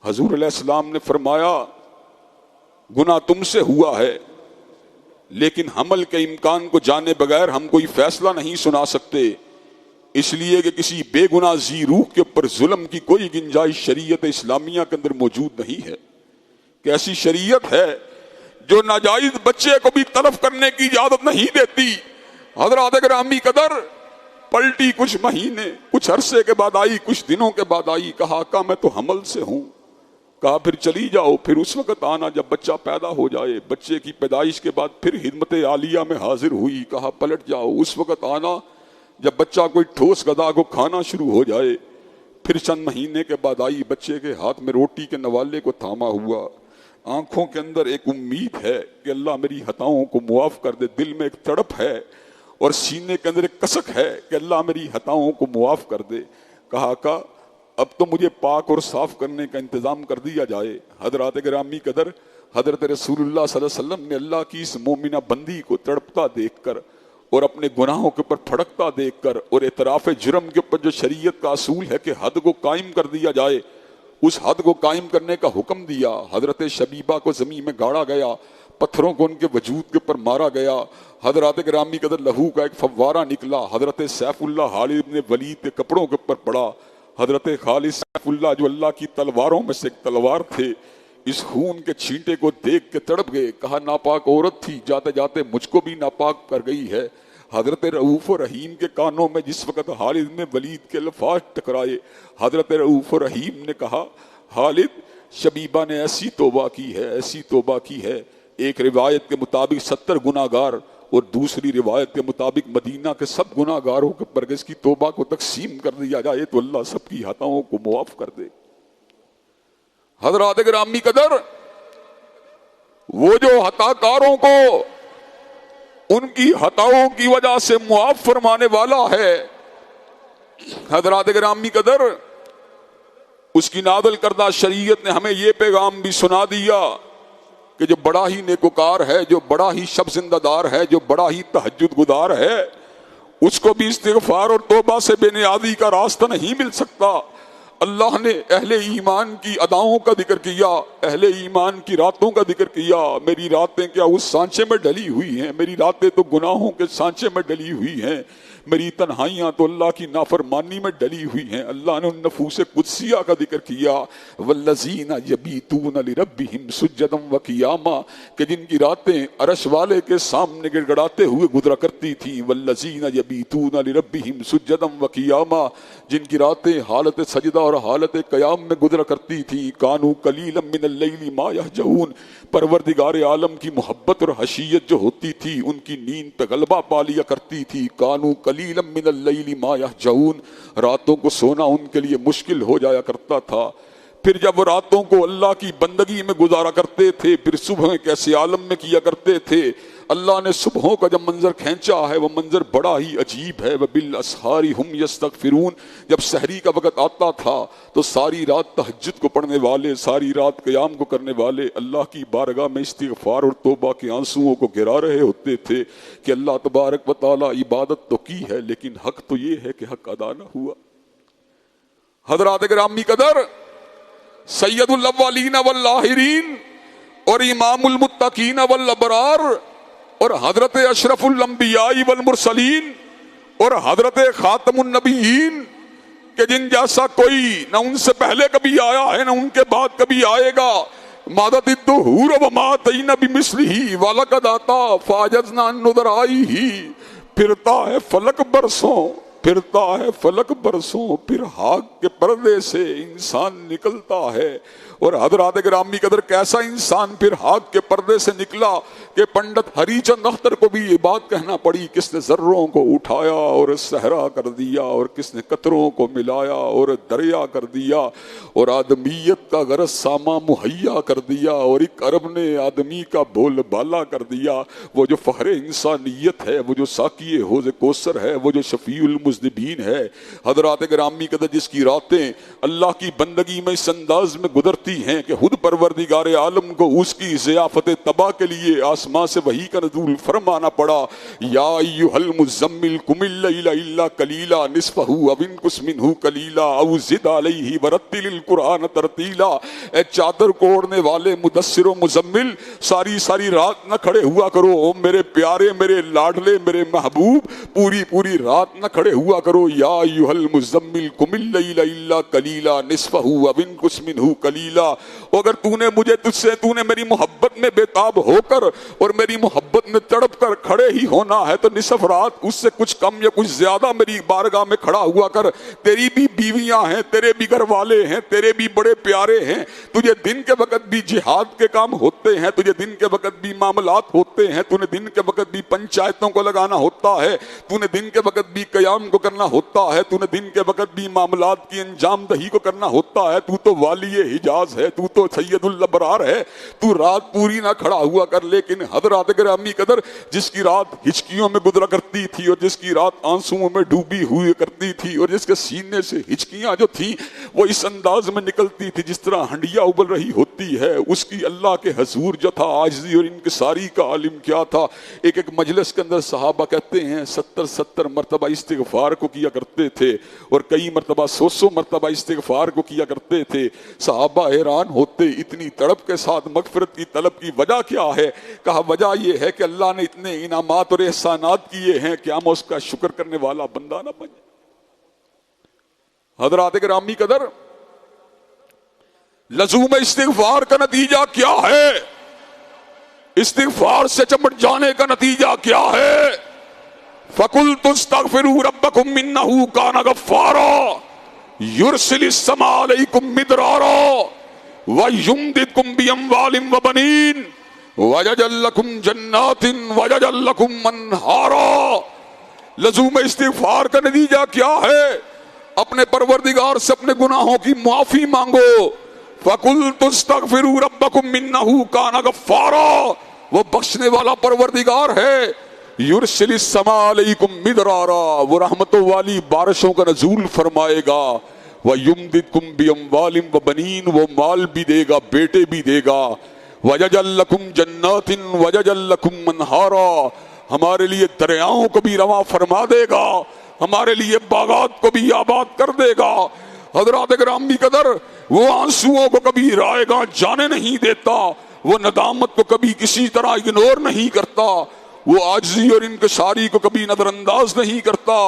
حضور علیہ السلام نے فرمایا گناہ تم سے ہوا ہے، لیکن حمل کے امکان کو جانے بغیر ہم کوئی فیصلہ نہیں سنا سکتے، اس لیے کہ کسی بے گناہ ذی روح کے اوپر ظلم کی کوئی گنجائش شریعت اسلامیہ کے اندر موجود نہیں ہے۔ کہ ایسی شریعت ہے جو ناجائز بچے کو بھی طرف کرنے کی اجازت نہیں دیتی۔ حضرات گرامی قدر، پلٹی کچھ مہینے کچھ عرصے کے بعد آئی، کچھ دنوں کے بعد آئی، کہا آقا میں تو حمل سے ہوں۔ کہا پھر چلی جاؤ، پھر اس وقت آنا جب بچہ پیدا ہو جائے۔ بچے کی پیدائش کے بعد پھر خدمت عالیہ میں حاضر ہوئی، کہا پلٹ جاؤ، اس وقت آنا جب بچہ کوئی ٹھوس غذا کو کھانا شروع ہو جائے۔ پھر چند مہینے کے بعد آئی، بچے کے ہاتھ میں روٹی کے نوالے کو تھاما ہوا، آنکھوں کے اندر ایک امید ہے کہ اللہ میری خطاؤں کو معاف کر دے، دل میں ایک تڑپ ہے اور سینے کے اندر ایک کسک ہے کہ اللہ میری خطاؤں کو معاف کر دے۔ کہا آقا اب تو مجھے پاک اور صاف کرنے کا انتظام کر دیا جائے۔ حضرات گرامی قدر، حضرت رسول اللہ صلی اللہ علیہ وسلم نے اللہ کی اس مومنہ بندی کو تڑپتا دیکھ کر اور اپنے گناہوں کے اوپر پھڑکتا دیکھ کر اور اعتراف جرم کے اوپر جو شریعت کا اصول ہے کہ حد کو قائم کر دیا جائے، اس حد کو قائم کرنے کا حکم دیا۔ حضرت شبیبہ کو زمین میں گاڑا گیا، پتھروں کو ان کے وجود کے اوپر مارا گیا۔ حضرات گرامی قدر لہو کا ایک فوارہ نکلا، حضرت سیف اللہ خالد بن ولید کے کپڑوں کے اوپر پڑا۔ حضرت خالد سیف اللہ جو اللہ کی تلواروں میں سے ایک تلوار تھے، اس خون کے چھینٹے کو دیکھ کے تڑپ گئے، کہا ناپاک عورت تھی، جاتے جاتے مجھ کو بھی ناپاک کر گئی ہے۔ حضرت رؤوف و رحیم کے کانوں میں جس وقت خالد بن ولید کے الفاظ ٹکرائے، حضرت رؤوف و رحیم نے کہا خالد شبیبہ نے ایسی توبہ کی ہے، ایسی توبہ کی ہے، ایک روایت کے مطابق 70 گناہ گار اور دوسری روایت کے مطابق مدینہ کے سب گناہ گاروں کے پر اس کی توبہ کو تقسیم کر دیا جائے تو اللہ سب کی خطاؤں کو معاف کر دے۔ حضرات گرامی قدر، وہ جو خطا کاروں کو ان کی خطاؤں کی وجہ سے معاف فرمانے والا ہے، حضرات گرامی قدر، اس کی نازل کردہ شریعت نے ہمیں یہ پیغام بھی سنا دیا کہ جو بڑا ہی نیکوکار ہے، جو بڑا ہی شب زندہ دار ہے، جو بڑا ہی تہجد گزار ہے، اس کو بھی استغفار اور توبہ سے بے نیازی کا راستہ نہیں مل سکتا۔ اللہ نے اہل ایمان کی اداؤں کا ذکر کیا، اہل ایمان کی راتوں کا ذکر کیا۔ میری راتیں کیا اس سانچے میں ڈلی ہوئی ہیں؟ میری راتیں تو گناہوں کے سانچے میں ڈلی ہوئی ہیں، میری تنہائیاں تو اللہ کی نافرمانی میں ڈلی ہوئی ہیں۔ اللہ نے ان نفوس قدسیہ کا ذکر کیا، والذین یبیتون لربہم سجدا وقیاما، کہ جن کی راتیں عرش والے کے سامنے گڑ گڑاتے ہوئے گزرا کرتی تھیں۔ والذین یبیتون لربہم سجدا وقیاما، جن کی راتیں حالت سجدہ اور حالت قیام میں گزرا کرتی تھی۔ کانوا قلیلا من اللیل ما یہجعون، پروردگار عالم کی محبت اور حشیت جو ہوتی تھی ان کی نیند پہ غلبہ پا لیا کرتی تھی۔ کانوا قلیلا من اللیل ما یہجعون، راتوں کو سونا ان کے لیے مشکل ہو جایا کرتا تھا۔ پھر جب راتوں کو اللہ کی بندگی میں گزارا کرتے تھے، پھر صبح کیسے عالم میں کیا کرتے تھے۔ اللہ نے صبحوں کا جب منظر کھینچا ہے وہ منظر بڑا ہی عجیب ہے۔ وَبِالْأَسْحَارِ هُمْ يَسْتَغْفِرُونَ، جب سحری کا وقت آتا تھا تو ساری رات تہجد کو پڑھنے والے، ساری رات قیام کو کرنے والے اللہ کی بارگاہ میں استغفار اور توبہ کے آنسوؤں کو گرا رہے ہوتے تھے کہ اللہ تبارک و تعالی عبادت تو کی ہے لیکن حق تو یہ ہے کہ حق ادا نہ ہوا۔ حضرات گرامی قدر، سید الاولین والآخرین اور امام المتقین والابرار اور حضرت اشرف الانبیاء والمرسلین اور حضرت خاتم النبیین کہ جن جیسا کوئی نہ ان سے پہلے کبھی آیا ہے نہ ان کے بعد کبھی آئے گا، مادت الدہور وما تین بمثلہ ولقد آتا فاجزنا عن نظرائہ، پھرتا ہے فلک برسوں، پھرتا ہے فلک برسوں، پھر حق کے پردے سے انسان نکلتا ہے۔ اور حضرات گرامی قدر کیسا انسان پھر حق کے پردے سے نکلا کہ پنڈت ہری چند اختر کو بھی یہ بات کہنا پڑی، کس نے ذروں کو اٹھایا اور صحرا کر دیا، اور کس نے قطروں کو ملایا اور دریا کر دیا، اور آدمیت کا غرض ساما مہیا کر دیا، اور ایک عرب نے آدمی کا بول بالا کر دیا۔ وہ جو فخر انسانیت ہے، وہ جو ساقی حوض کوثر ہے، وہ جو شفیع المذنبین ہے، حضرات گرامی قدر جس کی راتیں اللہ کی بندگی میں اس انداز میں گزرتی ہیں کہ خود پروردگار عالم کو اس کی ضیافت تباہ کے لیے آسمان سے وحی کا نزول فرمانا پڑا۔ یا ایھا المزمل قم اللیل الا قلیلا نصفہ او انقص منہ قلیلا او زد علیہ ورتل القرآن ترتیلا۔ اے چادر کو اوڑھنے والے مدثر و مزمل، ساری ساری رات نہ کھڑے ہوا کرو، او میرے پیارے، میرے لاڈلے، میرے محبوب، پوری پوری رات نہ کھڑے ہوا کرو۔ یا ایھا المزمل قم اللیل الا قلیلا نصفہ او انقص منہ قلیلا۔ اگر تو نے مجھے تجھ سے، تو نے میری محبت میں بےتاب ہو کر اور میری محبت میں تڑپ کر کھڑے ہی ہونا ہے تو نصف رات اس سے کچھ کم یا کچھ زیادہ میری بارگاہ میں کھڑا ہوا کر۔ تیری بھی بیویاں ہیں، تیرے بھی گھر والے ہیں، تیرے بھی بڑے پیارے ہیں، تجھے دن کے وقت بھی جہاد کے کام ہوتے ہیں، تجھے دن کے وقت بھی معاملات ہوتے ہیں، تو نے دن کے وقت بھی پنچایتوں کو لگانا ہوتا ہے، تو نے دن کے وقت بھی قیام کو کرنا ہوتا ہے، تو نے دن کے وقت بھی معاملات کی انجام دہی کو کرنا ہوتا ہے۔ تو والی حجاز ہے، تو سید الابرار ہے، تو رات پوری نہ کھڑا ہوا کر۔ لیکن حضرات گرامی قدر جس کی رات ہچکیوں میں گزرا کرتی تھی اور جس کی رات آنسوؤں میں ڈوبی ہوئی کرتی تھی اور جس کے سینے سے ہچکیاں جو تھیں وہ اس انداز میں نکلتی تھی جس طرح ہنڈیا ابل رہی ہوتی ہے، اس کی اللہ کے حضور جو تھا عاجزی اور انکساری کا عالم کیا تھا۔ ایک ایک مجلس کے اندر صحابہ کہتے ہیں 70 مرتبہ استغفار کو کیا کرتے تھے اور کئی مرتبہ 100 مرتبہ استغفار کو کیا کرتے تھے۔ صحابہ حیران ہوتے اتنی تڑپ کے ساتھ مغفرت کی طلب کی وجہ کیا ہے؟ کہا وجہ یہ ہے کہ اللہ نے اتنے انعامات اور احسانات کیے ہیں کہ ہم اس کا شکر کرنے والا بندہ نہ بنے۔ حضرات گرامی قدر، لزوم استغفار کا نتیجہ کیا ہے؟ استغفار سے چمٹ جانے کا نتیجہ کیا ہے؟ فَقُلْتُ اسْتَغْفِرُوا رَبَّكُمْ إِنَّهُ كَانَ غَفَّارًا يُرْسِلِ السَّمَاءَ عَلَيْكُمْ مِدْرَارًا وَيُمْدِدْكُمْ بِأَمْوَالٍ وَبَنِينَ وَيَجْعَلْ لَكُمْ جَنَّاتٍ وَيَجْعَلْ لَكُمْ أَنْهَارًا۔ لزوم استغفار کا نتیجہ کیا ہے؟ اپنے پروردگار سے اپنے گناہوں کی معافی مانگو۔ فَقُلْتُ اسْتَغْفِرُوا رَبَّكُمْ إِنَّهُ كَانَ غَفَّارًا، وہ بخشنے والا پروردگار ہے۔ یرسل السماء علیکم مدرارا، وہ رحمتوں والی بارشوں کا نزول فرمائے گا۔ وَيُمْدِدْكُمْ بِأَمْوَالٍ وَبَنِينَ، وہ مال بھی دے گا، بیٹے بھی دے گا۔ وَيَجْعَلْ لَكُمْ جَنَّاتٍ وَيَجْعَلْ لَكُمْ أَنْهَارًا، ہمارے لیے دریاؤں کو بھی رواں فرما دے گا، ہمارے لیے باغات کو بھی آباد کر دے گا۔ حضرات گرامی قدر، وہ آنسوؤں کو کبھی رائے گاہ جانے نہیں دیتا، وہ ندامت کو کبھی کسی طرح اگنور نہیں کرتا، وہ عاجزی اور انکساری کو کبھی نظر انداز نہیں کرتا،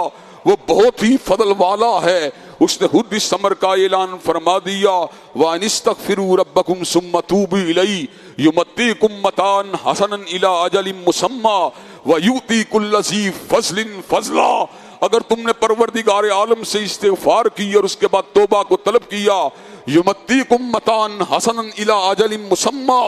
وہ بہت ہی فضل والا ہے۔ اس نے خود اس امر کا اعلان فرما دیا، وَأَنِ اسْتَغْفِرُوا رَبَّكُمْ ثُمَّ تُوبُوا إِلَيْهِ يُمَتِّعْكُم مَّتَاعًا حَسَنًا إِلَىٰ أَجَلٍ مُّسَمًّى وَيُؤْتِي كُلَّ ذِي فَضْلٍ فَضْلًا۔ اگر تم نے پروردگار عالم سے استغفار کی اور اس کے بعد توبہ کو طلب کیا، یمتیکم متاعًا حسنا الی اجل مسمی،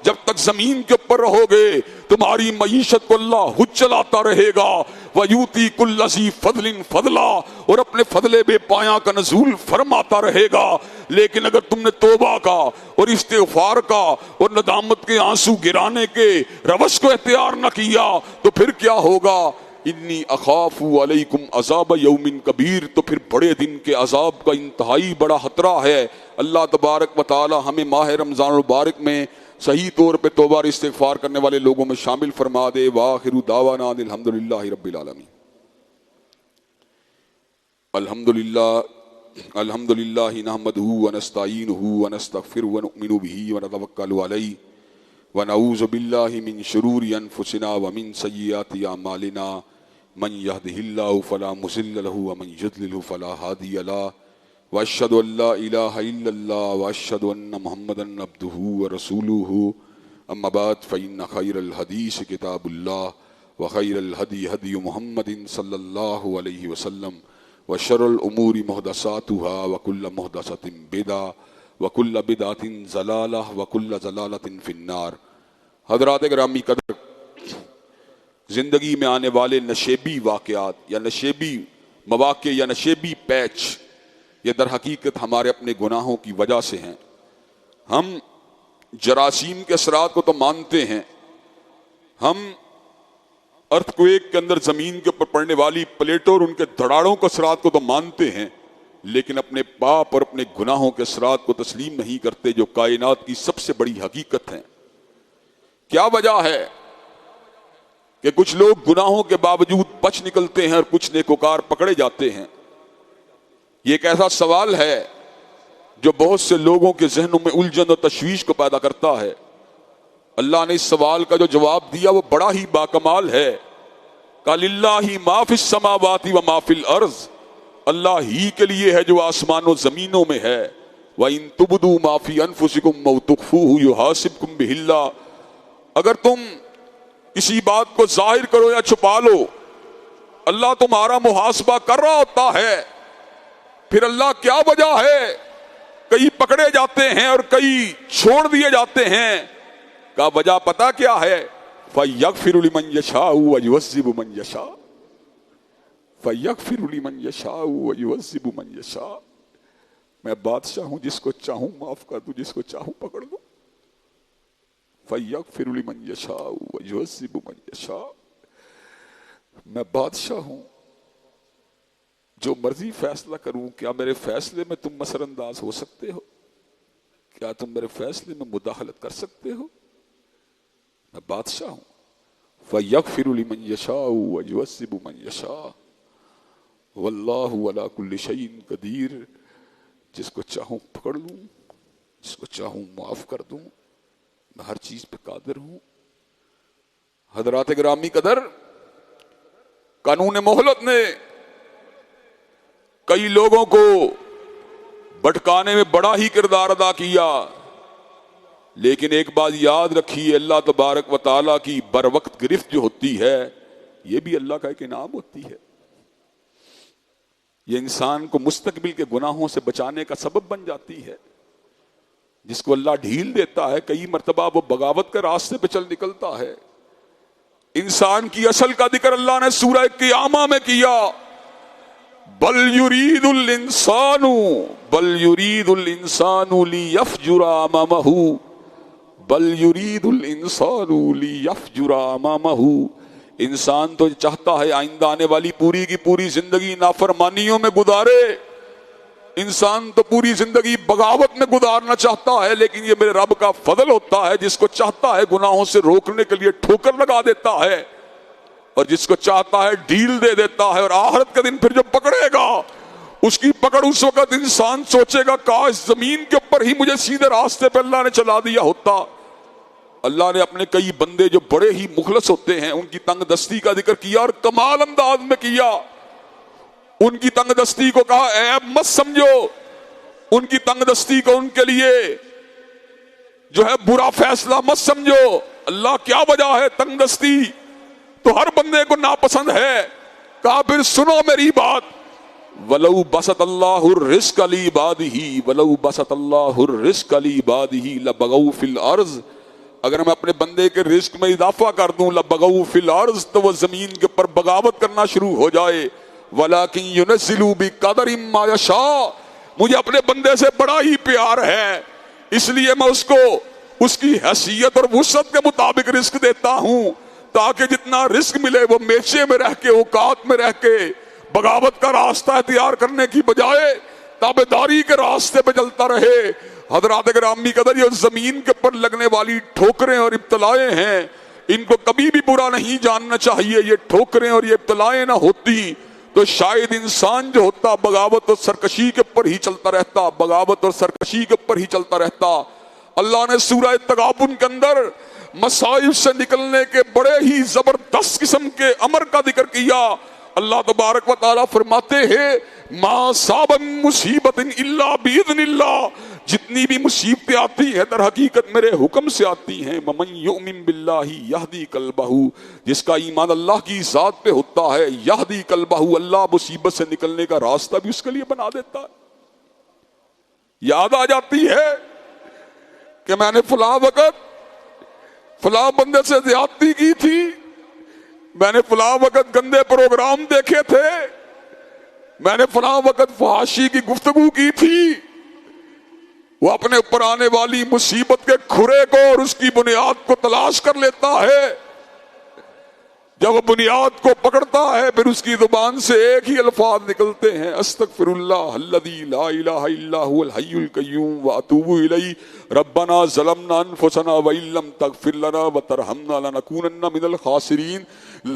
جب تک زمین کے اوپر رہو گے تمہاری معیشت کو اللہ خود چلاتا رہے گا، وَيُؤْتِي كُلَّ ذِي فَضْلٍ فَضْلًا، اور اپنے فضل بے پایاں کا نزول فرماتا رہے گا۔ لیکن اگر تم نے توبہ کا اور استغفار کا اور ندامت کے آنسو گرانے کے روش کو اختیار نہ کیا تو پھر کیا ہوگا؟ انی اخاف علیکم عذاب یوم کبیر، تو پھر بڑے دن کے عذاب کا انتہائی بڑا خطرہ ہے۔ اللہ تبارک و تعالی ہمیں ماہ رمضان المبارک میں صحیح طور پہ توبہ اور استغفار کرنے والے لوگوں میں شامل فرما دے۔ وآخر دعوانا ان الحمدللہ رب العالمین۔ الحمدللہ نحمدہ ونستعینہ ونستغفرہ ونؤمن بہ ونتوکل علیہ ونعوذ باللہ من شرور انفسنا ومن سیئات اعمالنا، من یہدہ اللہ فلا مضل لہ ومن یضلل فلا ہادی لہ، واشہد ان لا الہ الا اللہ واشہد ان محمدا عبدہ ورسولہ، اما بعد فإن خیر الحدیث کتاب اللہ وخیر الہدی ہدی محمد صلی اللہ علیہ وسلم، وشر الامور محدثاتها وکل محدثۃ بدعہ وکل بدعۃ ضلالہ وکل ضلالۃ فی النار۔ حضرات گرامی قدر، زندگی میں آنے والے نشیبی واقعات یا نشیبی مواقع یا نشیبی پیچ یہ در حقیقت ہمارے اپنے گناہوں کی وجہ سے ہیں۔ ہم جراثیم کے اثرات کو تو مانتے ہیں، ہم ارتھ کویک کے اندر زمین کے اوپر پڑنے والی پلیٹوں اور ان کے دھڑاڑوں کے اثرات کو تو مانتے ہیں، لیکن اپنے پاپ اور اپنے گناہوں کے اثرات کو تسلیم نہیں کرتے جو کائنات کی سب سے بڑی حقیقت ہے۔ کیا وجہ ہے کہ کچھ لوگ گناہوں کے باوجود بچ نکلتے ہیں اور کچھ نیکوکار پکڑے جاتے ہیں؟ یہ ایک ایسا سوال ہے جو بہت سے لوگوں کے ذہنوں میں الجھن اور تشویش کو پیدا کرتا ہے۔ اللہ نے اس سوال کا جو جواب دیا وہ بڑا ہی باکمال ہے۔ قَالِ اللَّهِ مَا فِي السَّمَاوَاتِ وَمَا فِي الْأَرْضِ، اللہ ہی کے لیے ہے جو آسمانوں زمینوں میں ہے۔ وَإِن تُبْدُوا مَا فِي أَنفُسِكُمْ أَوْ تُخْفُوهُ يُحَاسِبْكُم بِهِ اللَّهُ، اگر تم کسی بات کو ظاہر کرو یا چھپا لو اللہ تمہارا محاسبہ کر رہا ہوتا ہے۔ پھر اللہ کیا وجہ ہے کئی پکڑے جاتے ہیں اور کئی چھوڑ دیے جاتے ہیں؟ کا وجہ پتا کیا ہے؟ فَيَغْفِرُ لِمَن يَشَاءُ وَيُعَذِّبُ مَن يَشَاءُ، فَيَغْفِرُ لِمَن يَشَاءُ وَيُعَذِّبُ مَن يَشَاءُ، میں بادشاہ ہوں، جس کو چاہوں معاف کر دوں، جس کو چاہوں پکڑ دوں۔ فَيَغْفِرُ لِمَن يَشَاءُ وَيُعَذِّبُ مَن يَشَاءُ، میں بادشاہ ہوں، جو مرضی فیصلہ کروں۔ کیا میرے فیصلے میں تم مثر انداز ہو سکتے ہو؟ کیا تم میرے فیصلے میں مداخلت کر سکتے ہو؟ میں بادشاہ ہوں۔ فَيَغْفِرُ لِمَن يَشَاءُ وَيُعَذِّبُ مَن يَشَاءُ وَاللَّهُ عَلَى كُلِّ شَيْءٍ قَدِيرٌ، جس کو چاہوں پکڑ لوں، جس کو چاہوں معاف کر دوں، میں ہر چیز پہ قادر ہوں۔ حضرات گرامی قدر، قانون مہلت نے کئی لوگوں کو بھٹکانے میں بڑا ہی کردار ادا کیا، لیکن ایک بات یاد رکھیے، اللہ تبارک و تعالیٰ کی بر وقت گرفت جو ہوتی ہے یہ بھی اللہ کا ایک انعام ہوتی ہے۔ یہ انسان کو مستقبل کے گناہوں سے بچانے کا سبب بن جاتی ہے۔ جس کو اللہ ڈھیل دیتا ہے کئی مرتبہ وہ بغاوت کے راستے پہ چل نکلتا ہے۔ انسان کی اصل کا ذکر اللہ نے سورہ قیامہ میں کیا، بل یرید الانسان لیفجر امامہ، بل یرید الانسان لیفجر امامہ، انسان تو چاہتا ہے آئندہ آنے والی پوری کی پوری زندگی نافرمانیوں میں گزارے، انسان تو پوری زندگی بغاوت میں گزارنا چاہتا ہے، لیکن یہ میرے رب کا فضل ہوتا ہے، جس کو چاہتا ہے گناہوں سے روکنے کے لیے ٹھوکر لگا دیتا ہے، اور جس کو چاہتا ہے ڈھیل دے دیتا ہے، اور آخرت کے دن پھر جو پکڑے گا اس کی پکڑ اس وقت انسان سوچے گا کاش زمین کے اوپر ہی مجھے سیدھے راستے پہ اللہ نے چلا دیا ہوتا۔ اللہ نے اپنے کئی بندے جو بڑے ہی مخلص ہوتے ہیں ان کی تنگ دستی کا ذکر کیا اور کمال انداز میں کیا۔ ان کی تنگ دستی کو کہا عیب مت سمجھو، ان کی تنگ دستی کو ان کے لیے جو ہے برا فیصلہ مت سمجھو۔ اللہ کیا وجہ ہے؟ تنگ دستی تو ہر بندے کو ناپسند ہے، کہا پھر سنو میری بات، وَلَوْ بَسَطَ اللَّهُ الرِّزْقَ لِعِبَادِهِ وَلَوْ بَسَطَ اللَّهُ الرِّزْقَ لِعِبَادِهِ لَبَغَوْا فِي الْأَرْضِ، اگر میں اپنے بندے کے رزق میں اضافہ کر دوں لَبَغَوْا فِي الْأَرْضِ، تو وہ زمین کے اوپر بغاوت کرنا شروع ہو جائے، وَلَكِنْ يُنَزِّلُ بِقَدَرٍ مَا يَشَاءُ، مجھے اپنے بندے سے بڑا ہی پیار ہے، اس لیے میں اس کو اس کی حیثیت اور وسعت کے مطابق رزق دیتا ہوں، تاکہ جتنا رزق ملے وہ میچے میں رہ کے، اوقات میں رہ کے بغاوت کا راستہ اختیار کرنے کی بجائے تابعداری کے راستے پہ چلتا رہے۔ حضرات گرامی قدر، یہ زمین کے پر لگنے والی ٹھوکریں اور ابتلائیں ہیں، ان کو کبھی بھی برا نہیں جاننا چاہیے۔ یہ ٹھوکریں اور یہ ابتلائیں نہ ہوتی تو شاید انسان جو ہوتا بغاوت اور سرکشی کے اوپر ہی چلتا رہتا، بغاوت اور سرکشی کے اوپر ہی چلتا رہتا۔ اللہ نے سورہ تغابن کے اندر مصائب سے نکلنے کے بڑے ہی زبردست قسم کے امر کا ذکر کیا۔ اللہ تبارک و تعالیٰ فرماتے ہیں ما صاب مصیبت الا باذن اللہ، جتنی بھی مصیبتیں آتی ہیں در حقیقت میرے حکم سے آتی ہیں۔ ومن یؤمن باللہ یہدی قلبہ، جس کا ایمان اللہ کی ذات پہ ہوتا ہے، یہدی قلبہ، اللہ مصیبت سے نکلنے کا راستہ بھی اس کے لیے بنا دیتا ہے۔ یاد آ جاتی ہے کہ میں نے فلاں وقت فلاں بندے سے زیادتی کی تھی، میں نے فلاں وقت گندے پروگرام دیکھے تھے، میں نے فلاں وقت فحاشی کی گفتگو کی تھی۔ وہ اپنے اوپر آنے والی مصیبت کے کھرے کو اور اس کی بنیاد کو تلاش کر لیتا ہے۔ جب وہ بنیاد کو پکڑتا ہے پھر اس کی زبان سے ایک ہی الفاظ نکلتے ہیں، استغفر اللہ الذی لا الہ الا هو الحی القیوم واتوب الیہ، ربنا ظلمنا انفسنا وان لم تغفر لنا وترحمنا لنکونن من الخاسرین،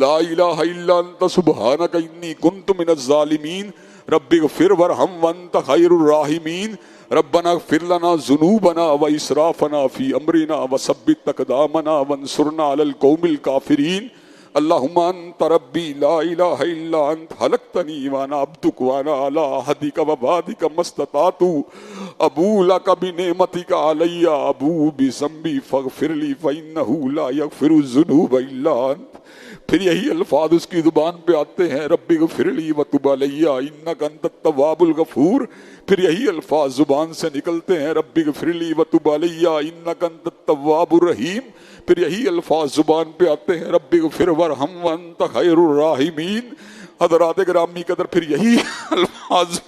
لا الہ الا انت سبحانک انی کنت من الظالمین، رب اغفر وارحم وانت خیر الراحمین، ربنا اغفر لنا ذنوبنا واسرافنا فی امرنا وثبت اقدامنا وانصرنا علی القوم الکافرین، اللہم انت ربی لا الہ الا انت خلقتنی وانا عبدک وانا علی عہدک ووعدک ما استطعت، ابوء لک بنعمتک علی ابوء بذنبی فاغفر لی فانہ لا یغفر الذنوب الا انت۔ پھر یہی الفاظ اس کی زبان پہ آتے ہیں، رب اغفر لی وتب علی انک انت التواب الغفور۔ پھر یہی الفاظ زبان سے نکلتے ہیں، رب اغفر لی وتب علی انک انت التواب الرحیم۔ پھر یہی الفاظ زبان پہ آتے ہیں، رب اغفر وارحم وانت خیر الراحمین۔ حضرات گرامی قدر، پھر یہی الفاظ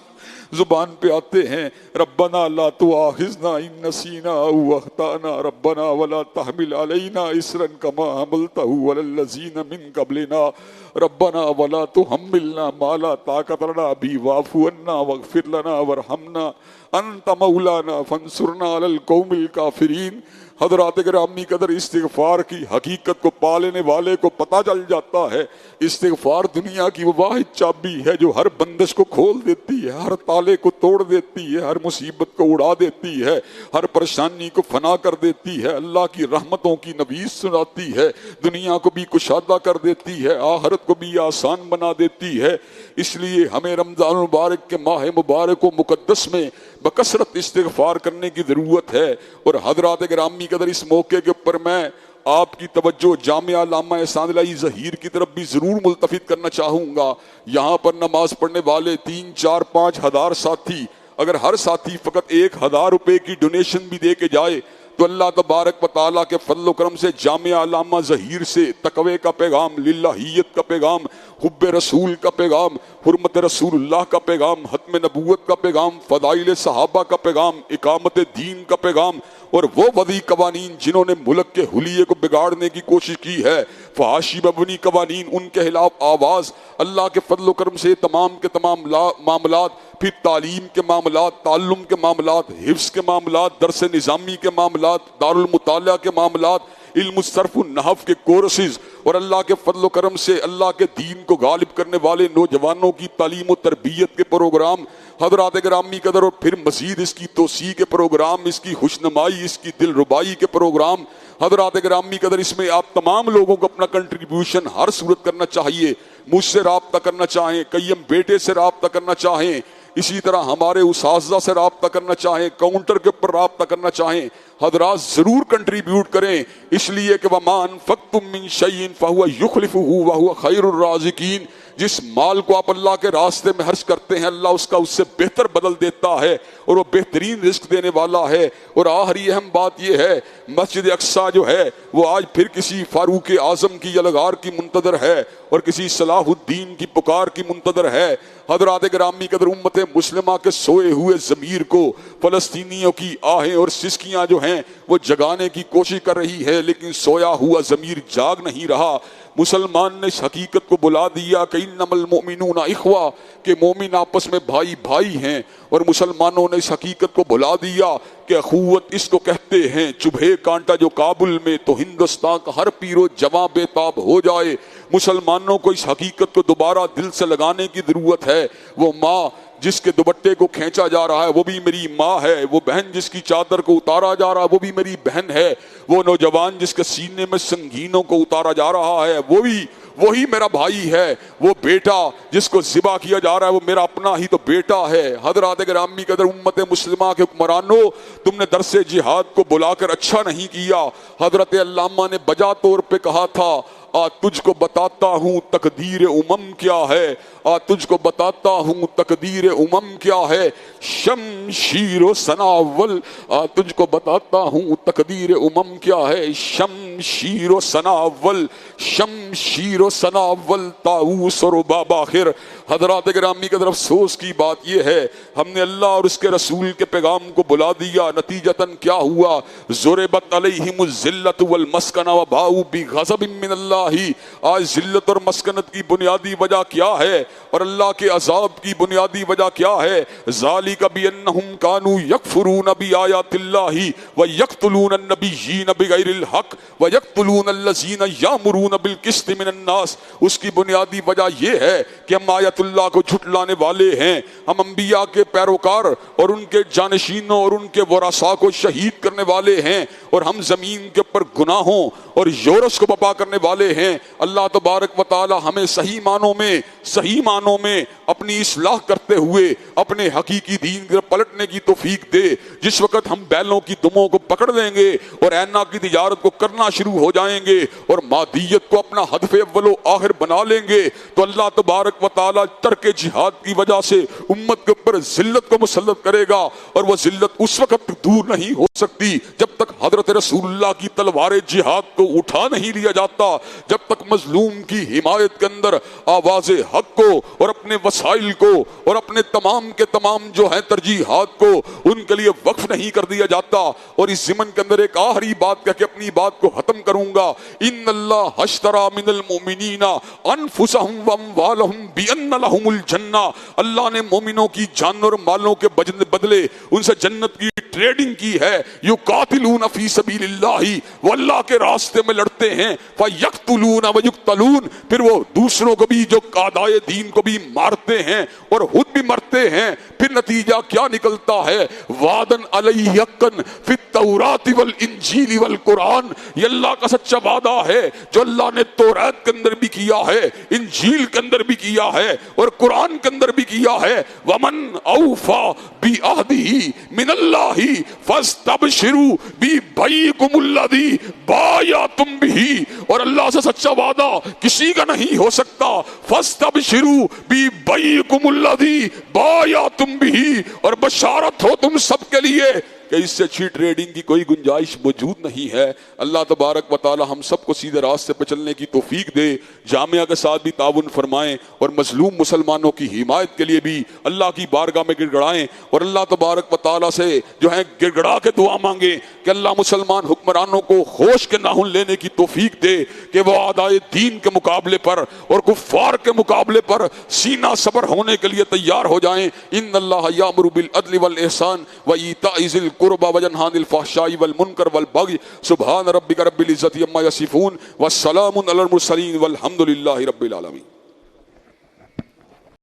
زبان پہ آتے ہیں، ربنا لا تؤاخذنا ان نسینا او اخطانا، ربنا ولا تحمل علینا اصرا کما حملته علی الذین من قبلنا، ربنا ولا تحملنا ما لا طاقت لنا به واعف عنا واغفر لنا وارحمنا انت مولانا فانصرنا علی القوم الکافرین۔ حضرات گرامی قدر، استغفار کی حقیقت کو پا لینے والے کو پتہ چل جاتا ہے، استغفار دنیا کی وہ واحد چابی ہے جو ہر بندش کو کھول دیتی ہے، ہر تالے کو توڑ دیتی ہے، ہر مصیبت کو اڑا دیتی ہے، ہر پریشانی کو فنا کر دیتی ہے، اللہ کی رحمتوں کی نوید سناتی ہے، دنیا کو بھی کشادہ کر دیتی ہے، آخرت کو بھی آسان بنا دیتی ہے۔ اس لیے ہمیں رمضان المبارک کے ماہ مبارک و مقدس میں بکثرت استغفار کرنے کی ضرورت ہے۔ اور حضرات گرامی قدر، اس موقع کے اوپر میں آپ کی توجہ جامعہ علامہ احسان الہی ظہیر کی طرف بھی ضرور ملتفت کرنا چاہوں گا۔ یہاں پر نماز پڑھنے والے 3، 4، 5 ہزار ساتھی، اگر ہر ساتھی فقط 1000 روپے کی ڈونیشن بھی دے کے جائے تو اللہ تبارک و تعالیٰ کے فضل و کرم سے جامعہ علامہ ظہیر سے تقوی کا پیغام، للہیت کا پیغام، حب رسول کا پیغام، حرمت رسول اللہ کا پیغام، ختم نبوت کا پیغام، فضائل صحابہ کا پیغام، اقامت دین کا پیغام، اور وہ وضعی قوانین جنہوں نے ملک کے حلیے کو بگاڑنے کی کوشش کی ہے، فحاشی مبنی قوانین، ان کے خلاف آواز، اللہ کے فضل و کرم سے تمام کے تمام معاملات، پھر تعلیم کے معاملات، تعلم کے معاملات، حفظ کے معاملات، درس نظامی کے معاملات، دارالمطالعہ کے معاملات، علم الصرف النحو کے کورسز، اور اللہ کے فضل و کرم سے اللہ کے دین کو غالب کرنے والے نوجوانوں کی تعلیم و تربیت کے پروگرام، حضرات گرامی قدر، اور پھر مزید اس کی توسیع کے پروگرام، اس کی خوشنمائی، اس کی دل ربائی کے پروگرام، حضرات گرامی قدر، اس میں آپ تمام لوگوں کو اپنا کنٹریبیوشن ہر صورت کرنا چاہیے۔ مجھ سے رابطہ کرنا چاہیں، قیم بیٹے سے رابطہ کرنا چاہیں، اسی طرح ہمارے اساتذہ سے رابطہ کرنا چاہیں، کاؤنٹر کے اوپر رابطہ کرنا چاہیں، حضرات ضرور کنٹریبیوٹ کریں، اس لیے کہ وَمَا أَنفَقْتُم مِّن شَيْءٍ فَهُوَ يُخْلِفُهُ وَهُوَ خَيْرُ الرَّازِقِينَ۔ جس مال کو آپ اللہ کے راستے میں خرچ کرتے ہیں اللہ اس کا اس سے بہتر بدل دیتا ہے اور وہ بہترین رزق دینے والا ہے۔ اور آخری اہم بات یہ ہے مسجد اقصیٰ جو ہے وہ آج پھر کسی فاروق اعظم کی یلغار کی منتظر ہے اور کسی صلاح الدین کی پکار کی منتظر ہے۔ حضرات گرامی قدر امت مسلمہ کے سوئے ہوئے ضمیر کو فلسطینیوں کی آہیں اور سسکیاں جو ہیں وہ جگانے کی کوشش کر رہی ہے، لیکن سویا ہوا ضمیر جاگ نہیں رہا۔ مسلمان نے اس حقیقت کو بلا دیا کہ انما المؤمنون اخوہ، کہ مومن آپس میں بھائی بھائی ہیں، اور مسلمانوں نے اس حقیقت کو بلا دیا کہ اخوت اس کو کہتے ہیں چبھے کانٹا جو کابل میں تو ہندوستان کا ہر پیر و جواں بے تاب ہو جائے۔ مسلمانوں کو اس حقیقت کو دوبارہ دل سے لگانے کی ضرورت ہے۔ وہ ماں جس کے دوپٹے کو کھینچا جا رہا ہے وہ بھی میری ماں ہے، وہ بہن جس کی چادر کو اتارا جا رہا ہے وہ بھی میری بہن ہے، وہ نوجوان جس کے سینے میں سنگینوں کو اتارا جا رہا ہے وہی میرا بھائی ہے، وہ بیٹا جس کو ذبح کیا جا رہا ہے وہ میرا اپنا ہی تو بیٹا ہے۔ حضرات گرامی قدر امت مسلمہ کے حکمرانوں، تم نے درس جہاد کو بلا کر اچھا نہیں کیا۔ حضرت علامہ نے بجا طور پہ کہا تھا تجھ کو بتاتا ہوں تقدیر امم کیا ہے، تجھ کو بتاتا ہوں تقدیر امم کیا ہے، شمشیر و سناول، تجھ کو بتاتا ہوں تقدیر امم کیا ہے، شمشیر و سناول، شمشیر و سناول، طاؤس اور رباب آخر۔ حضرات گرامی قدر افسوس کی بات یہ ہے ہم نے اللہ اور اس کے رسول کے پیغام کو بلا دیا، نتیجتاً کیا ہوا؟ ضربت علیہم الذلۃ والمسکنہ وباؤوا بغضب من اللہ۔ آج ذلت اور مسکنت کی بنیادی وجہ کیا ہے اور اللہ کے عذاب کی بنیادی وجہ کیا ہے؟ ذالک بانہم کانوا یکفرون بآیات اللہ ویقتلون النبیین بغیر الحق ویقتلون الذین یامرون بالقسط من الناس۔ اس کی بنیادی وجہ یہ ہے کہ ہم آیت اللہ کو جھٹلانے والے ہیں، ہم انبیاء کے پیروکار اور ان کے جانشینوں اور ان کے ورثاء کو شہید کرنے والے ہیں، اور ہم زمین کے اوپر گناہوں اور یورس کو بپا کرنے والے ہیں۔ اللہ تبارک و تعالی ہمیں صحیح معنوں میں اپنی اصلاح کرتے ہوئے اپنے حقیقی دین کی پلٹنے کی توفیق دے۔ جس وقت ہم بیلوں کی دموں کو پکڑ لیں گے اور اینا کی تجارت کو کرنا شروع ہو جائیں گے اور مادیت کو اپنا ہدف اول و آخر بنا لیں گے تو اللہ تبارک و تعالی ترک جہاد کی وجہ سے امت کے اوپر ذلت کو مسلط کرے گا، اور وہ ذلت اس وقت دور نہیں ہو سکتی جب تک حضرت رسول اللہ کی تلوار جہاد کو اٹھا نہیں لیا جاتا، جب تک مظلوم کی حمایت کے اندر آواز حق کو اور اپنے وسائل کو اور اپنے تمام کے تمام جو ہیں ترجیحات کو ان کے لیے وقف نہیں کر دیا جاتا۔ اور اس ضمن کے اندر ایک آخری بات کہہ کے اپنی بات کو ختم کروں گا، ان اللہ اشترى من المؤمنین انفسهم واموالهم بان لهم الجنہ۔ اللہ نے مومنوں کی جانوں اور مالوں کے بدلے ان سے جنت کی ٹریڈنگ کی ہے۔ یقاتلون فی سبیل اللہ، وہ اللہ کے راستے میں لڑتے ہیں، فیقتلون ویقتلون، پھر وہ دوسروں کو بھی جو اعدائے دین کو بھی مارتے ہیں اور خود بھی مرتے ہیں۔ پھر نتیجہ کیا نکلتا ہے؟ وعدن علیہ حقا فی التوراۃ والانجیل والقرآن، یہ اللہ کا سچا وعدہ ہے جو اللہ نے تورات کے اندر بھی کیا ہے، انجیل کے اندر بھی کیا ہے اور قرآن کے اندر بھی کیا ہے۔ ومن اوفا بعہدہ من اللہ فاستبشروا ببیعکم الذی بایعتم بہ، اور اللہ سے سچا وعدہ کسی کا نہیں ہو سکتا۔ فاستبشروا ببیعکم الذی بایعتم بہ، اور بشارت ہو تم سب کے لیے کہ اس سے اچھی ٹریڈنگ کی کوئی گنجائش موجود نہیں ہے۔ اللہ تبارک و تعالی ہم سب کو سیدھے راستے پہ چلنے کی توفیق دے، جامعہ کے ساتھ بھی تعاون فرمائیں اور مظلوم مسلمانوں کی حمایت کے لیے بھی اللہ کی بارگاہ میں گڑ گڑائیں، اور اللہ تبارک و تعالی سے جو ہے گڑ گڑا کے دعا مانگیں کہ اللہ مسلمان حکمرانوں کو ہوش کے ناخن لینے کی توفیق دے کہ وہ اعدائے دین کے مقابلے پر اور کفار کے مقابلے پر سینہ صبر ہونے کے لیے تیار ہو جائیں۔ ان اللہ یامر بالعدل والاحسان وایتاء ذی القربى وینہی عن الفحشاء والمنکر والبغی، سبحان ربک رب العزۃ عما یصفون والسلام علی المرسلین والحمد للہ رب العالمین۔